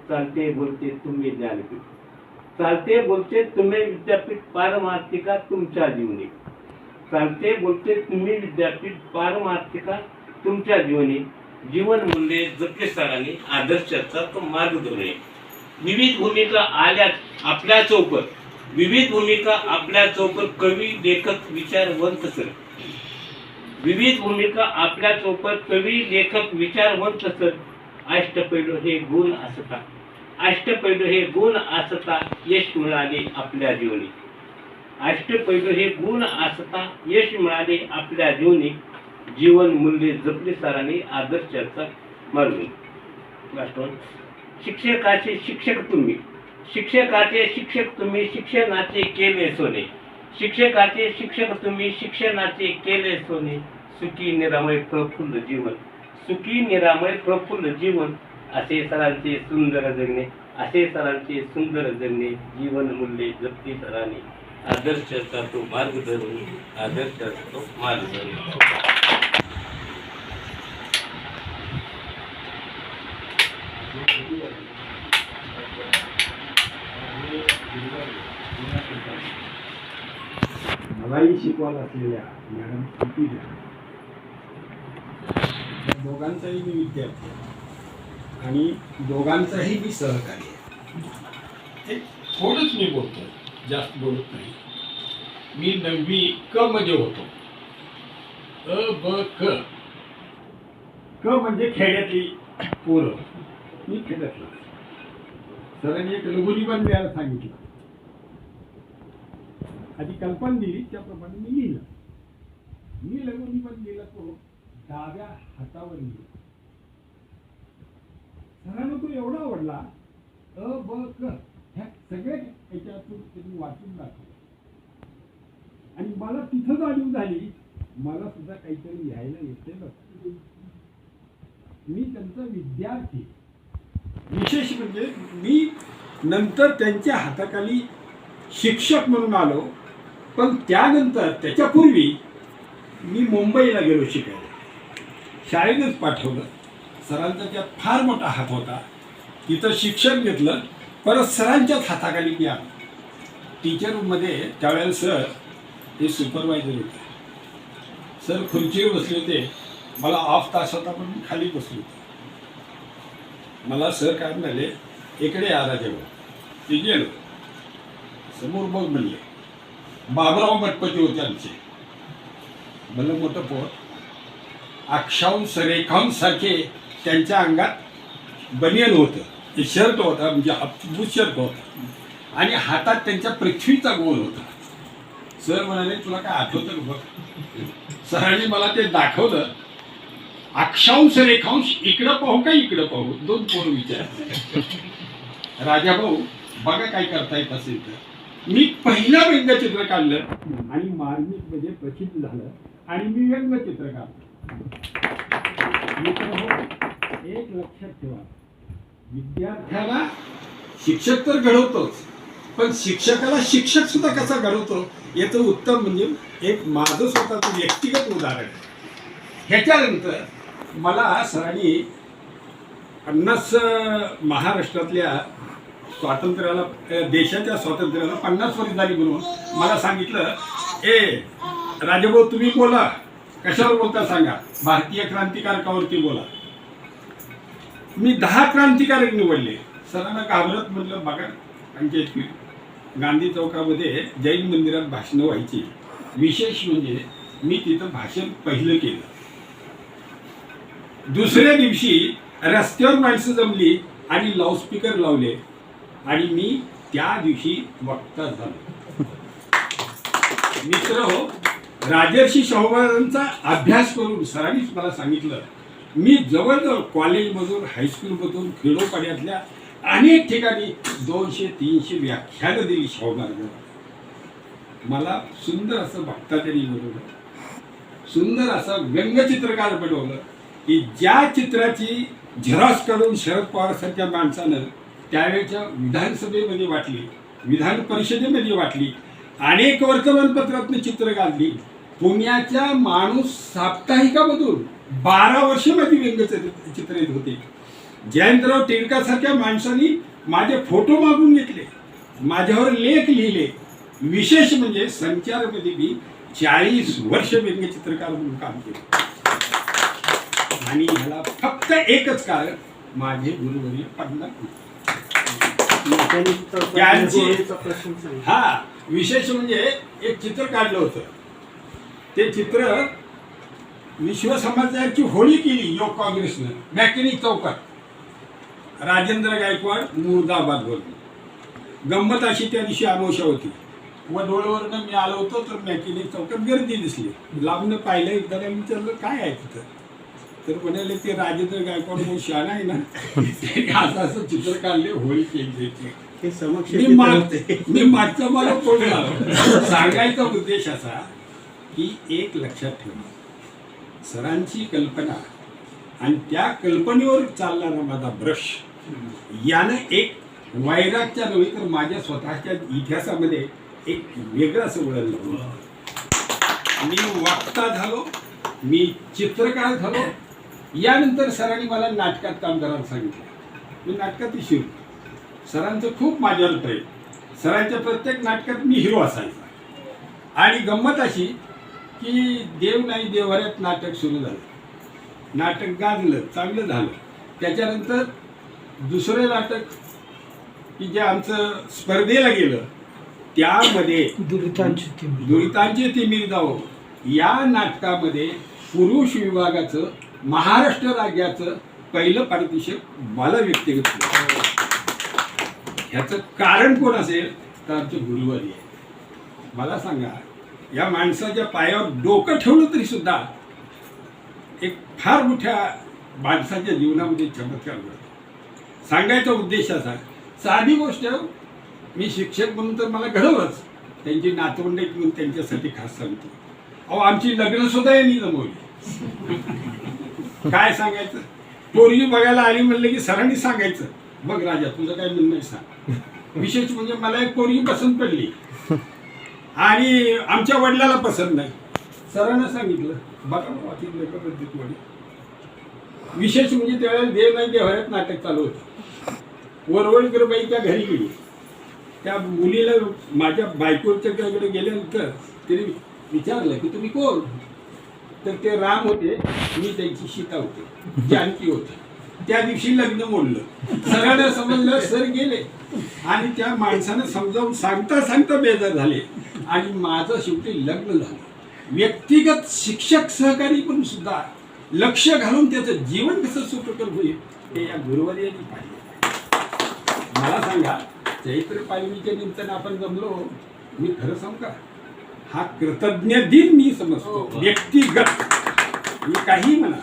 चालते बोलते तुम्ही ज्ञानपीठ चालते बोलते तुम्ही विद्यापीठ पारमार्थिका तुमच्या जीवनी चालते बोलते तुम्ही विद्यापीठ पारमार्थिका तुमच्या जीवनी जीवन मूल्ये जपले सरांनी आदर्शाचा तो मार्ग धरणे विविध भूमिका आल्या आपल्या चौकत विविध भूमिका आपल्या चौकत कवी लेखक विचारवंत सर विविध भूमिका आपल्या चौकत कवी लेखक विचारवंत सर अष्टपैलू हे गुण असता अष्टपैलू हे गुण असता यश मिळाले आपल्या जीवनी अष्टपैलू हे गुण असता यश मिळाले आपल्या जीवनी जीवन मूल्ये जपले सरांनी आदर्शाचा मार्ग लास्ट वन शिक्षकाचे शिक्षक तुम्ही शिक्षकाचे शिक्षक तुम्ही शिक्षणाचे केले सोने शिक्षकाचे शिक्षक तुम्ही शिक्षणाचे केले सोने सुखी निरामय प्रफुल्ल जीवन सुखी निरामय प्रफुल्ल जीवन असे सरांचे सुंदर जगणे असे सरांचे सुंदर जगणे जीवन मूल्ये जपती सरांनी आदर्शाचा तो मार्ग धरून आदर्शाचा तो मार्ग धरून मलाही शिकवायला असलेल्या मॅडम किती दोघांचाही मी विद्यार्थी आहे आणि दोघांचाही मी सहकारी आहे एक थोडंच मी बोलतो जास्त बोलत नाही मी 9वी क मध्ये होतो अ ब क क म्हणजे खेड्यातली पोरं मी खेड्यातला सरांनी एक लघुनी पण द्यायला सांगितलं आधी कल्पना दिली त्याप्रमाणे मी लिहिलं मी लघुनी पण दिला तो डाव्या हातावर लिहिला सरांना तो एवढा आवडला अ ब क ह्या सगळ्या याच्यातून त्यांनी वाचून दाखवलं आणि मला तिथं जाणीव झाली मला सुद्धा काहीतरी लिहायला येते मी त्यांचा विद्यार्थी विशेष म्हणजे मी नंतर त्यांच्या हाताखाली शिक्षक म्हणून आलो पण त्यानंतर त्याच्यापूर्वी मी मुंबईला गेलो शिकायला शाळेनेच पाठवलं सरांचा त्यात फार मोठा हात होता तिथं शिक्षण घेतलं परत सरांच्याच हाताखाली मी आलो टीचर रूममध्ये त्यावेळेला सर हे सुपरवायझर होते सर खुर्चीवर बसले होते मला ऑफ तास होता पण मी खाली बसलो होतो मला सर काय म्हणाले इकडे आ राजाभाऊ ते गेलो समोर बघ म्हणले बाबराव मठपती होते आमचे भलं मोठं पोट अक्षांश रेखांसारखे त्यांच्या अंगात बनियन होतं ते शर्ट होता म्हणजे बूट शर्ट होता आणि हातात त्यांच्या पृथ्वीचा गोल होता सर म्हणाले तुला काय आठवतं का बघ सरांनी मला ते दाखवलं अक्षांश रेखांश इकडं पाहू का इकडं पाहू दोन पोरं विचार राजाभाऊ बघा काय करता येत असेल तर मी पहिलं व्यंगचित्र काढलं आणि मार्मिकमध्ये प्रसिद्ध झालं आणि मी व्यंगचित्र काढलं एक लक्षात ठेवा विद्यार्थ्याला शिक्षक तर घडवतोच पण शिक्षकाला शिक्षक सुद्धा कसा घडवतो याचं उत्तम म्हणजे एक माझं स्वतःचं व्यक्तिगत उदाहरण आहे. ह्याच्यानंतर मला सरांनी 50 महाराष्ट्रातल्या स्वातंत्र्याला देशाच्या स्वातंत्र्याला 50 वर्ष झाली म्हणून मला सांगितलं, ए राजाभाऊ तुम्ही बोला, कशावर बोलता सांगा, भारतीय क्रांतिकारकावरती बोला. मी 10 क्रांतिकारक निवडले. सरांना घाबरत म्हटलं बघा आमच्या गांधी चौकामध्ये जैन मंदिरात भाषणं व्हायची. विशेष म्हणजे मी तिथं भाषण पहिलं केलं. दुसऱ्या दिवशी रस्त्यावर माणसं जमली आणि लाऊडस्पीकर लावले आणि मी त्या दिवशी वक्ता झालो. मित्र हो, राजर्षी शाहू महाराजांचा अभ्यास करून सरांनीच मला सांगितलं, मी जवळजवळ कॉलेजमधून हायस्कूलमधून खेडोपाड्यातल्या अनेक ठिकाणी 200-300 व्याख्यानं दिली शाहू महाराजांना. मला सुंदर असं वक्ता त्यांनी बनवलं, सुंदर असं व्यंगचित्रकार बनवलं की ज्या चित्राची झेरॉक्स काढून शरद पवारसारख्या माणसानं त्यावेळेच्या विधानसभेमध्ये वाटली, विधान परिषदेमध्ये वाटली, अनेक वर्तमानपत्रातनं चित्र काढली. पुण्याच्या माणूस साप्ताहिकामधून 12 वर्ष माझी व्यंगचित्र येत होते. जयंतराव टिळकासारख्या माणसांनी माझे फोटो मागून घेतले, माझ्यावर लेख लिहिले. विशेष म्हणजे संचारमध्ये मी 40 वर्ष व्यंगचित्रकार म्हणून काम केलं. आणि ह्याला फक्त एकच कारण, माझे गुरुवर्य पडणार हा. विशेष म्हणजे एक चित्र काढलं होतं. ते चित्र विश्व समाजाची होळी केली योग काँग्रेसनं मॅकॅनिक चौकात. राजेंद्र गायकवाड मुर्दाबाद बोलतो. गंमत अशी त्या दिवशी अमावस्या होती व डोळवरनं मी आलो होतो तर मॅकॅनिक चौकात गर्दी दिसली. लांबनं पाहिलं, एकदा विचारलं काय आहे तिथं, तर म्हणाले ते राजेंद्र गायकवाड म्हणून शान आहे ना, असं असं चित्र काढले, होळी केली. मी मागचा मला कोण सांगायचा उद्देश असा की एक लक्षात ठेवा, सरांची कल्पना आणि त्या कल्पनेवर चालणारा माझा ब्रश यानं एक वैरागच्या नव्हे तर माझ्या स्वतःच्या इतिहासामध्ये एक वेगळं असं वळण लावलं. मी वक्ता झालो, मी चित्रकार झालो. यानंतर सरांनी मला नाटकात काम करायला सांगितलं. मी नाटकात शिरलो. सरांचं खूप माझ्यावर प्रेम. सरांच्या प्रत्येक नाटकात मी हिरो असायचा. आणि गंमत अशी की देव नाही देव्हाऱ्यात नाटक सुरू झालं. नाटक गाजलं, चांगलं झालं. त्याच्यानंतर दुसरं नाटक की जे आमचं स्पर्धेला गेलं त्यामध्ये दुरितांचे तिमिर जावो या नाटकामध्ये पुरुष विभागाचं महाराष्ट्र राज्याचं पहिलं पारितोषिक मला व्यक्तिगत केलं. ह्याचं कारण कोण असेल तर आमचे गुरुवारी आहे. मला सांगा, या माणसाच्या पायावर डोकं ठेवलं तरी सुद्धा एक फार मोठ्या माणसाच्या जीवनामध्ये चमत्कार घडतो. सांगायचा उद्देश असा, साधी गोष्ट, मी शिक्षक म्हणून तर मला घडवलंच, त्यांची नातवंड म्हणून त्यांच्यासाठी खास सांगतो. अहो आमची लग्न सुद्धा यांनी जमवली. काय सांगायचं, पोरगी बघायला आली म्हणलं की सरांनी सांगायचं, बघ राजा तुझं काय म्हणणं आहे सांग. विशेष म्हणजे मला एक पोरगी पसंत पडली आणि आमच्या वडिलाला पसंत नाही. सरांना सांगितलं बघा वाचित लेखा पद्धत वडील. विशेष म्हणजे त्यावेळेला देव नाही देव्हाऱ्यात नाटक चालू होतं. वरवडकर बाईच्या घरी गेली. त्या मुलीला माझ्या बायकोच्याकडे गेल्यानंतर तिने विचारलं की तुम्ही कोण, तर ते राम होते, मी त्यांची सीता होते, जानकी होते. त्या दिवशी लग्न मोडलं. सरांना समजलं, सर गेले आणि त्या माणसानं समजावून सांगता सांगता बेजार झाले आणि माझं शेवटी लग्न झालं. व्यक्तिगत शिक्षक सहकारी पण सुद्धा लक्ष घालून त्याचं जीवन कसं सुखकर होईल हे या गुरुवर्यांनी पाहिजे. मला सांगा, चैत्र पालवीच्या निमित्तानं आपण जमलो, मी खरं सांगू का, हा कृतज्ञ दिन मी समजतो. व्यक्तिगत मी काही म्हणा,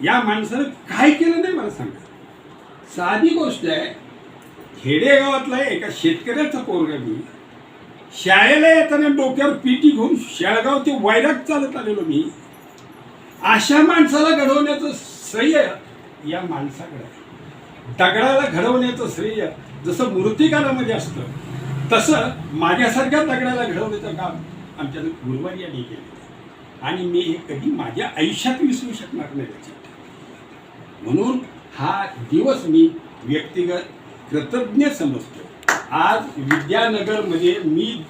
या माणसानं काय केलं नाही मला सांगा. साधी गोष्ट आहे, खेडेगावातला एका शेतकऱ्याचा पोरगा मी, शाळेला येताना डोक्यावर पिटी घेऊन शेळगाव ते वैराग चालत आलेलो मी. अशा माणसाला घडवण्याचं श्रेय या माणसाकडे आहे. दगडाला घडवण्याचं श्रेय जसं मूर्तिकारामध्ये असतं तसं माझ्यासारख्या दगडाला घडवण्याचं काम आमच्या गुरुवारी यांनी केलं आणि मी हे कधी माझ्या आयुष्यात विसरू शकणार नाही लक्षात ठेवा. म्हणून हा दिवस मी व्यक्तिगत कृतज्ञ समजतो. आज विद्यानगरमध्ये मी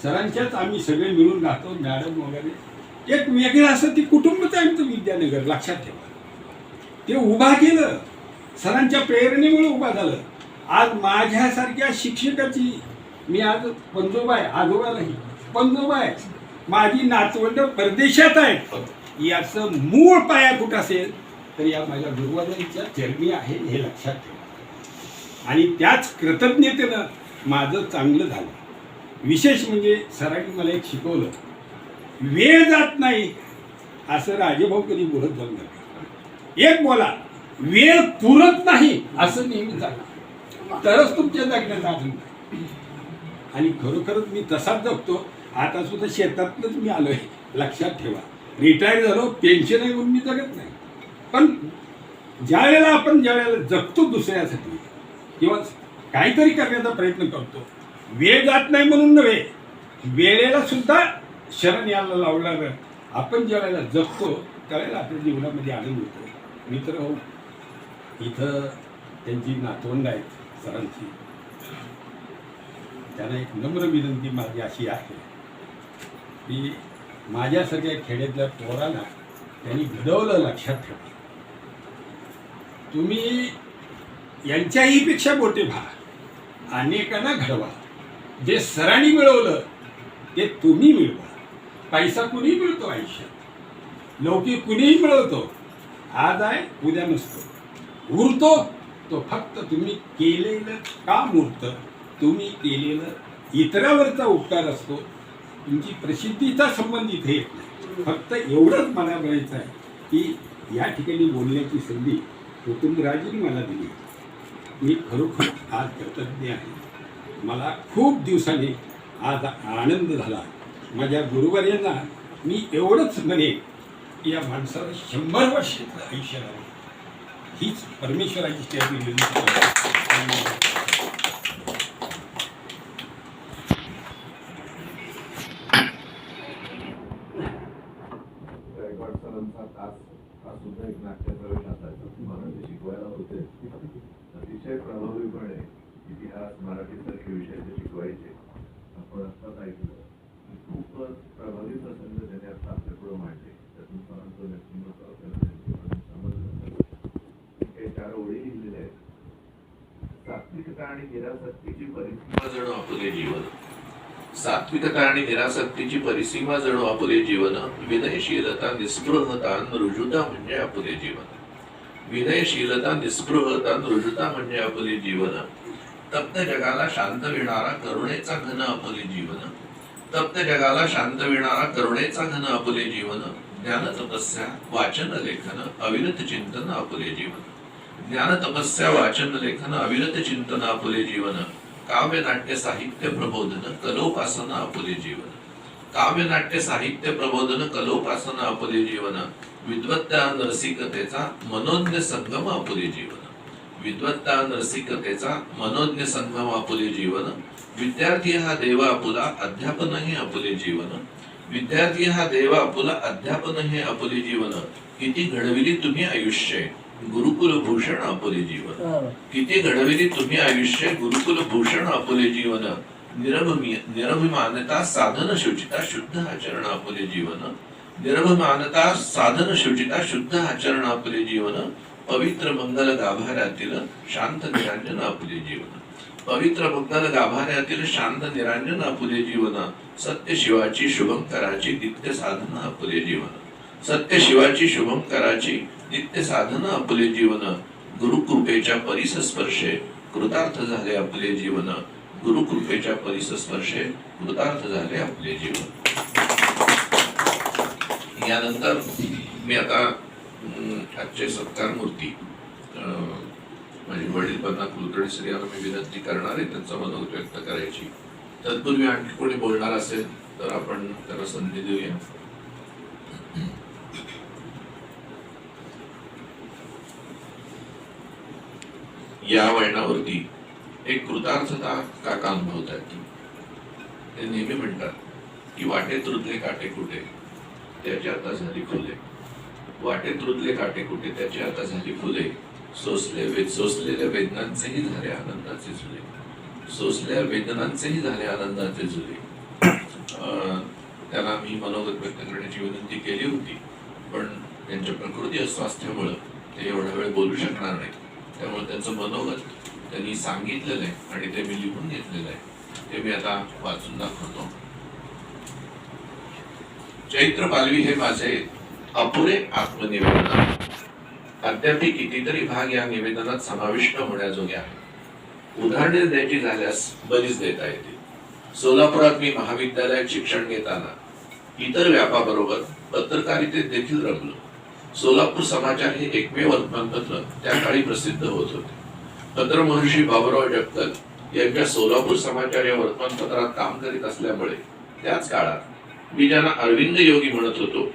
सरांच्याच आम्ही सगळे मिळून राहतो, मॅडम वगैरे एक वेगळं असं ती कुटुंबच आहे आमचं विद्यानगर लक्षात ठेवा. ते उभा केलं सरांच्या प्रेरणेमुळे उभा झालं. आज माझ्यासारख्या शिक्षकाची मी आज पंजोबा आहे, आजोबा नाही पंजोबा आहे. माझी नातवंड परदेशात आहेत. याचं मूळ पाया कुठं असेल तर या माझ्या गुरुवारांच्या चरणी आहे हे लक्षात ठेवा. आणि त्याच कृतज्ञतेनं माझं चांगलं झालं. विशेष म्हणजे सरांनी मला एक शिकवलं, वेळ जात नाही असं राजेभाऊ कधी बोलत जाऊ नका. एक बोला, वेळ पुरत नाही असं नेहमी सांगा, तरच तुमच्या जगण्यात आनंद आहे. आणि खरोखरच मी तसाच जगतो. आता सुद्धा शेतातच मी आलोय लक्षात ठेवा. रिटायर झालो, पेन्शन आहे म्हणून मी जगत नाही. पण ज्या वेळेला आपण ज्या वेळेला जगतो दुसऱ्यासाठी किंवा काहीतरी करण्याचा प्रयत्न करतो, वेळ जात नाही म्हणून नव्हे, वेळेला सुद्धा शरण यायला लावणार आपण ज्या वेळेला जगतो त्यावेळेला आपल्या जीवनामध्ये आनंद होतो. मित्र हो, इथं त्यांची नातवंड आहेत सरांची. त्यांना एक नम्र विनंती माझी अशी आहे की माझ्यासारख्या खेड्यातल्या पोरांना त्यांनी घडवलं लक्षात ठेवा. तुम्ही यांच्याही पेक्षा मोठे व्हा, अनेकांना घडवा. जे सरांनी मिळवलं ते तुम्ही मिळवा. पैसा कुणीही मिळतो आयुष्यात, लौकिक कुणीही मिळवतो, आज आहे उद्या नसतो. उरतो तो फक्त तुम्ही केलेलं काम उरतं. तुम्ही केलेलं इतरावरचा उपकार असतो. तुमची प्रसिद्धीचा संबंध इथे येत नाही. फक्त एवढंच मला म्हणायचं आहे की या ठिकाणी बोलण्याची संधी कुटुंबराजींनी मला दिली. मी खरोखर आज कृतज्ञ आहे. मला खूप दिवसांनी आज आनंद झाला. माझ्या गुरुवर्यांना मी एवढंच म्हणेन की या माणसाला 100 वर्षाचं आयुष्य आहे. हीच परमेश्वराची चरणी विनंती आहे. हा सुद्धा एक नाट्यप्रवेश असायचा. मराठी शिकवायला होते, अतिशय प्रभावीपणे इतिहास मराठीसारखे विषय ते शिकवायचे. आपण आत्ताच ऐकलं, खूपच प्रभावी प्रसंग त्याने आता आपल्यापुढे मांडले. त्यातून सरांचं व्यक्तिमत्व आपल्याला समजलं. काही 4 ओळी लिहिलेल्या आहेत. सात्विकता आणि निरासक्तीची परिसीमा जणू आपले जीवन. सात्विकता आणि निरासक्तीची परिसीमा जणू आपले जीवन. विनयशीलता निस्पृहता रुजुता म्हणजे आपले जीवन. विनयशीलता निस्पृहता रुजुता म्हणजे आपले जीवन. तप्त जगाला शांत विणारा करुणेचा घन आपले जीवन. तप्त जगाला शांत विणारा करुणेचा घन आपले जीवन. ज्ञान तपस्या वाचन लेखन अविरत चिंतन आपले जीवन. ज्ञान तपस्या वाचन लेखन अविरत चिंतन आपले जीवन. काव्य नाट्य साहित्य प्रबोधन कलोपासन आपले जीवन. काव्य नाट्य साहित्य प्रबोधन कलोपासन आपले जीवन. विद्वत्ता नरसिकतेचा मनोज्ञ संगम आपले जीवन. विद्वत्ता नरसिकतेचा मनोज्ञ संगम आपले जीवन. विद्यार्थी हा देव आपुला अध्यापन हे आपले जीवन. विद्यार्थी हा देव आपुला अध्यापन हे आपले जीवन. किती घडविली तुम्ही आयुष्य गुरुकुल भूषण आपले जीवन. किती घडविली तुम्ही आयुष्य गुरुकुल भूषण आपले जीवन. निरभिमानता साधन शुचिता शुद्ध आचरण आपले जीवन. निरभिमानता साधन शुचिता शुद्ध आचरण आपले जीवन. पवित्र मंगल गाभाऱ्यातील शांत निरांजन आपले जीवन. पवित्र मंगल गाभाऱ्यातील शांत निरांजन आपले जीवन. सत्य शिवाची शुभंकराची नित्य साधना आपले जीवन. सत्य शिवाची शुभंकराची नित्य साधना आपले जीवन. गुरुकृपेच्या परिसस्पर्शे कृतार्थ झाले आपले जीवन. गुरुकृपेच्या परिसस्पर्शे कृतार्थ झाले आपले जीवन. यानंतर मी आता आजचे सत्कार मूर्ती माझे वडील पन्ना कुलकर्णी श्री यांना मी विनंती करणार आहे त्यांचा मनोगत व्यक्त करायची. तत्पूर्वी आणखी कोणी बोलणार असेल तर आपण त्याला संधी देऊया. या वळणावरती एक कृतार्थता काका अनुभवतात. ते नेहमी म्हणतात की वाटेत रुतले काटे कुठे त्याची आता झाली फुले, वाटेत रुतले काटे कुठे त्याची आता झाली फुले, सोसलेल्या वेदनांचेही झाले आनंदाचे झुले, सोसलेल्या वेदनांचेही झाले आनंदाचे झुले. त्यांना मी मनोगत व्यक्त करण्याची विनंती केली होती, पण त्यांच्या प्रकृती अस्वास्थ्यामुळं ते एवढा वेळ बोलू शकणार नाही. त्यामुळे त्यांचं मनोगत त्यांनी सांगितलेलं आहे आणि ते मी लिहून घेतलेलं आहे. ते मी आता वाचून दाखवतो. चैत्र पालवी हे माझे अपुरे आत्मनिवेदन. अद्यापही कितीतरी भाग या निवेदनात समाविष्ट होण्याजोगे आहे. उदाहरणे द्यायची झाल्यास बरीच देता येतील. सोलापुरात मी महाविद्यालयात शिक्षण घेताना इतर व्यापाबरोबर पत्रकारितेत देखील रमलो. सोलापूर समाचार हे एकमेव वर्तमानपत्र त्या काळी प्रसिद्ध होत होते. पत्रमहर्षी बाबुराव जगतल यांच्या सोलापूर समाचार या वर्तमानपत्रात काम करीत असल्यामुळे त्याच काळात मी ज्यांना अरविंद योगी म्हणत होतो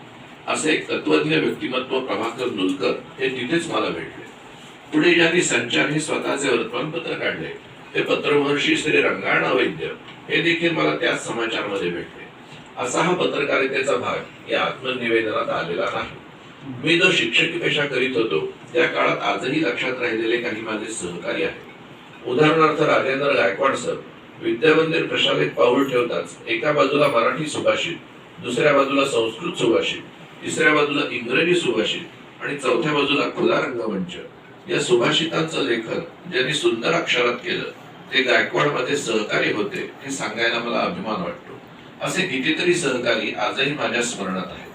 असे एक तत्वज्ञ व्यक्तिमत्व प्रभाकर नुलकर हे तिथेच मला भेटले. पुढे ज्यांनी संचार हे स्वतःचे वर्तमानपत्र काढले ते पत्रमहर्षी श्री रंगाणा वैद्य हे देखील मला त्याच समाचारमध्ये भेटले. असा हा पत्रकारितेचा भाग या आत्मनिवेदनात आलेला नाही. मी जो शिक्षकी पेशा करीत होतो त्या काळात आजही लक्षात राहिलेले काही माझे सहकारी आहेत. उदाहरणार्थ राजेंद्र गायकवाड सर विद्यामंदिर प्रशालेत पाऊल ठेवताच एका बाजूला मराठी सुभाषित, दुसऱ्या बाजूला संस्कृत सुभाषित, तिसऱ्या बाजूला इंग्रजी सुभाषित आणि चौथ्या बाजूला खुला रंगमंच या सुभाषितांचं लेखन ज्यांनी सुंदर अक्षरात केलं ते गायकवाड मध्ये सहकारी होते हे सांगायला मला अभिमान वाटतो. असे कितीतरी सहकारी आजही माझ्या स्मरणात आहेत.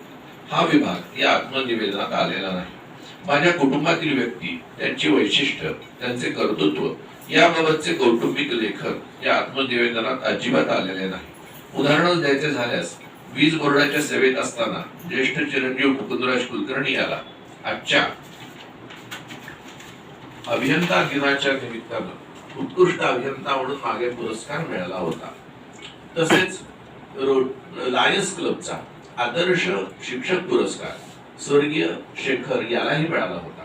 हा विभाग या आत्मनिवेदनात आलेला नाही. माझ्या कुटुंबातील व्यक्ती, त्यांची वैशिष्ट्य, त्यांचे कर्तृत्व याबाबतचे कौटुंबिक लेखन या आत्मनिवेदनात अजिबात आलेले नाही. उदाहरण द्यायचे झाल्यास वीज बोर्डाच्या सेवेत असताना ज्येष्ठ चिरंजीव मुकुंदराज कुलकर्णी याला आजच्या अभियंता दिनाच्या निमित्तानं उत्कृष्ट अभियंता म्हणून मागे पुरस्कार मिळाला होता. तसेच लायन्स क्लबचा आदर्श शिक्षक पुरस्कार स्वर्गीय शेखर यालाही मिळाला होता.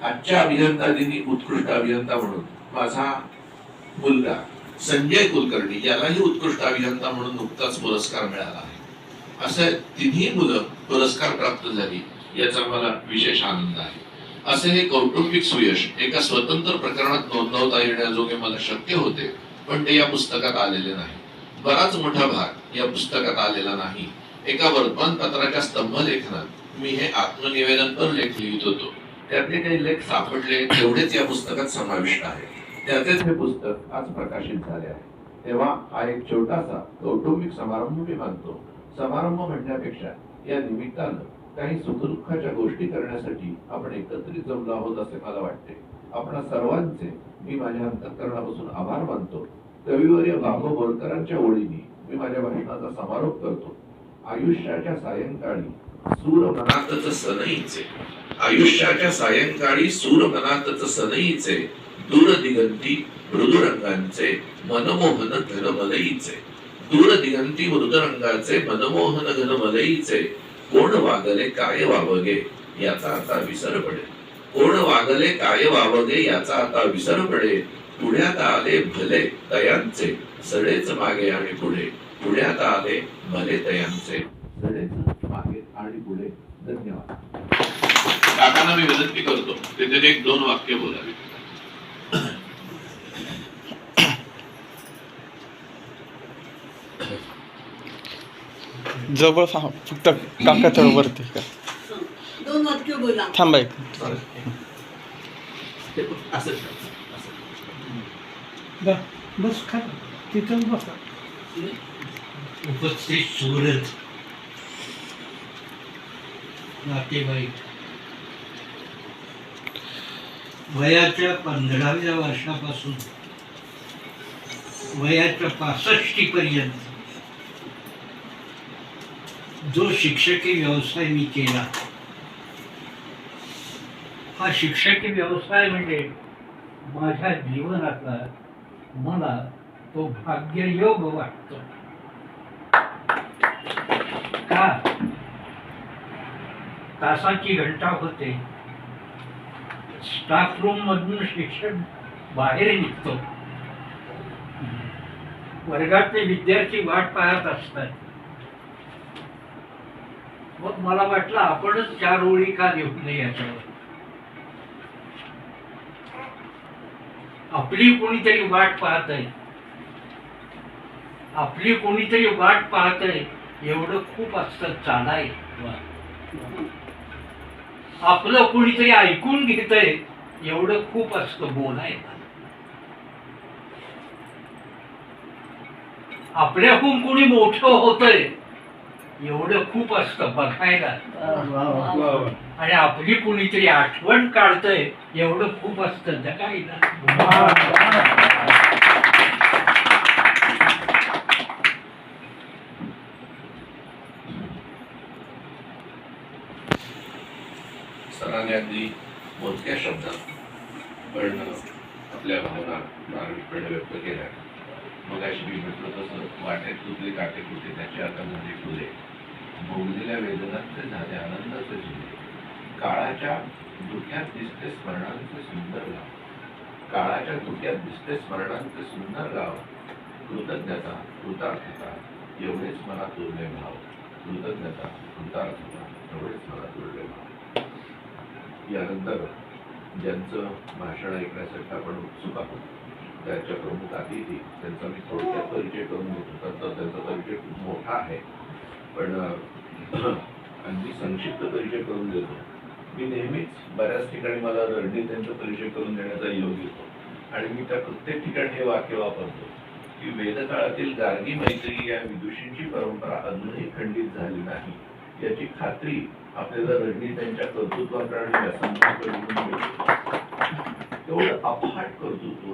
आजच्या अभियंता दिनी उत्कृष्ट अभियंता म्हणून माझा मुलगा संजय कुलकर्णी यालाही उत्कृष्ट अभियंता म्हणून नुकताच पुरस्कार मिळाला आहे. असे तिन्ही मुलं पुरस्कार प्राप्त झाली याचा मला विशेष आनंद आहे. असे हे कौटुंबिक सुयश एका स्वतंत्र प्रकरणात नोंदवता येण्याजोगे मला शक्य होते, पण ते या पुस्तकात आलेले नाही. बराच मोठा भाग या पुस्तकात आलेला नाही. एका वर्तमानपत्राच्या स्तंभलेखनात मी हे आत्मनिवेदन पर लेख लिहित होतो. त्यातले काही लेख सापडले तेवढेच या पुस्तकात समाविष्ट आहे. त्याचेच हे पुस्तक आज प्रकाशित झाले आहे. तेव्हा हा एक छोटासा कौटुंबिक समारंभ मी मानतो. समारंभ म्हणण्यापेक्षा या निमित्तानं काही सुखदुःखाच्या गोष्टी करण्यासाठी आपण एकत्रित जमलो आहोत असे मला वाटते. आपणा सर्वांचे मी माझ्या अंतःकरणापासून आभार मानतो. कविवर्य बाबू बोरकरांच्या ओळींनी मी माझ्या भाषणाचा समारोप करतो. आयुष्याच्या सायंकाळी सूर मनातच सनईचे, आयुष्याच्या सायंकाळी सूर मनातच सनईचे, दूर दिगंती मृदुरंगांचे मनमोहन घनमलईचे, दूर दिगंती मृदुरंगाचे मनमोहन घनमलईचे, कोण वागले काय वावगे याचा आता विसर पडे, कोण वागले काय वावगे याचा आता विसर पडे, पुण्यात आले भले तयांचे सडेच मागे आणि पुढे, पुण्यात आले भले तयांचे सडेच मागे आणि पुढे. धन्यवाद. काकांना मी विनंती करतो तिथे एक दोन वाक्य बोलावी. जवळ फक्त काकाच्या वरती दोन वाक्य बोला. थांबा एक बस खा तिथं बसा. उपस्थित सुहृद, नातेवाईक, वयाच्या 15व्या वर्षापासून वयाच्या 65 पर्यंत जो शिक्षकी व्यवसाय मी केला, हा शिक्षकी व्यवसाय म्हणजे माझ्या जीवनातला मला तो भाग्ययोग वाटतो. का तासाची घंटा होते, स्टाफ रूम मधून शिक्षक बाहेर निघतो वर्गातले विद्यार्थी वाट पाहत असतात. मग मला वाटलं आपणच 4 ओळी का लिहू नये याच्यावर. आपली कोणीतरी वाट पाहत आहे, आपली कोणीतरी वाट पाहत आहे एवढं खूप असतं चालाय. आपलं कोणीतरी ऐकून घेतंय एवढं खूप असतं बोलायला. आपल्याहून कोणी मोठं होतंय एवढं खूप असतं बघायला. आणि आपली कोणीतरी आठवण काढतंय एवढं खूप असतं जगायला. सरांनी अगदी मोजक्या शब्दात पण आपल्या भावना मार्मिकपणे व्यक्त केल्या. मग अशी मी म्हटलं तसं वाटेत तुटले काटे कुठे त्याची आता झाली फुले, भोगलेल्या वेदनांचे झाले आनंदाचे झुले, काळाच्या धुक्यात दिसते स्मरणांचे सुंदर गाव, काळाच्या धुक्यात दिसते स्मरणांचे सुंदर गाव, कृतज्ञता कृतार्थता एवढेच मला तुरले भाव, कृतज्ञता कृतार्थता एवढेच मला तुरले भाव. यानंतर ज्यांचं भाषण ऐकण्यासाठी आपण उत्सुक आहोत त्याच्या प्रमुख अतिथी त्यांचा मी थोडक्यात परिचय करून देतो. तर त्यांचा परिचय खूप मोठा आहे पण अगदी संक्षिप्त परिचय करून देतो. मी नेहमीच बऱ्याच ठिकाणी मला रणजित त्यांचा परिचय करून देण्याचा योग येतो आणि मी त्या प्रत्येक ठिकाणी हे वाक्य वापरतो की वेदकाळातील गार्गी मैत्री या विदुषींची परंपरा अजूनही खंडित झाली नाही याची खात्री आपल्याला रणजित त्यांच्या कर्तृत्वाकडे आणि व्यासंगाकडे मिळते. तेवढं अफाट कर्तृत्व,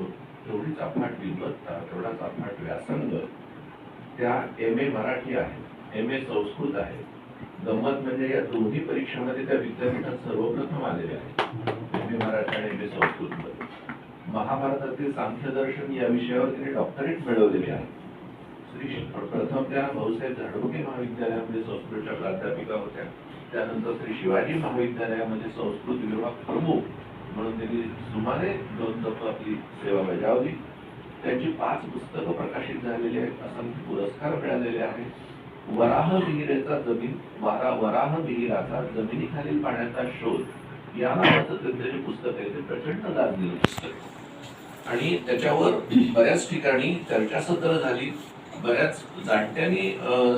तेवढीच अफाट विद्वत्ता, तेवढाच अफाट व्यासंग त्या MA मराठी आहे, MA संस्कृत आहे. गंमत म्हणजे या दोन्ही परीक्षांमध्ये त्या विद्यापीठात सर्वप्रथम आलेल्या आहेत, MA मराठी आणि MA संस्कृत मध्ये. महाभारतातील सांख्यदर्शन या विषयावर तिने डॉक्टरेट मिळवलेली आहे. प्रथम त्या भाऊसाहेब झाडोके महाविद्यालयामध्ये संस्कृतच्या प्राध्यापिका होत्या. त्यानंतर श्री शिवाजी महाविद्यालयामध्ये संस्कृत विभाग प्रमुख म्हणून त्यांनी सुमारे 2 दशक आपली सेवा बजावली. त्यांची 5 पुस्तकं प्रकाशित झालेली आहेत, असंख्य पुरस्कार मिळालेले आहेत. वराह विहिराचा जमिनीखालील पाण्याचा शोध या नावाचं त्यांचं जे पुस्तक आहे ते प्रचंड गाजलेलं पुस्तक आणि त्याच्यावर बऱ्याच ठिकाणी चर्चासत्र झाली. बऱ्याच जाणत्यांनी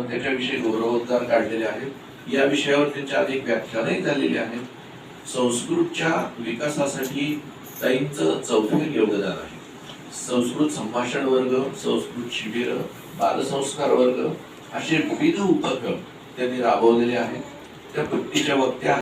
त्याच्याविषयी गौरवोद्गार काढलेले आहेत. या विषयावर त्यांच्या अनेक व्याख्यानही झालेली आहेत. संस्कृतच्या विकासासाठी ताईंचं चौफेर योगदान आहे. संस्कृत संभाषण वर्ग, संस्कृत शिबिर, बालसंस्कार वर्ग असे विविध उपक्रम त्यांनी राबवलेले आहेत. त्या प्रत्येच्या वक्त्या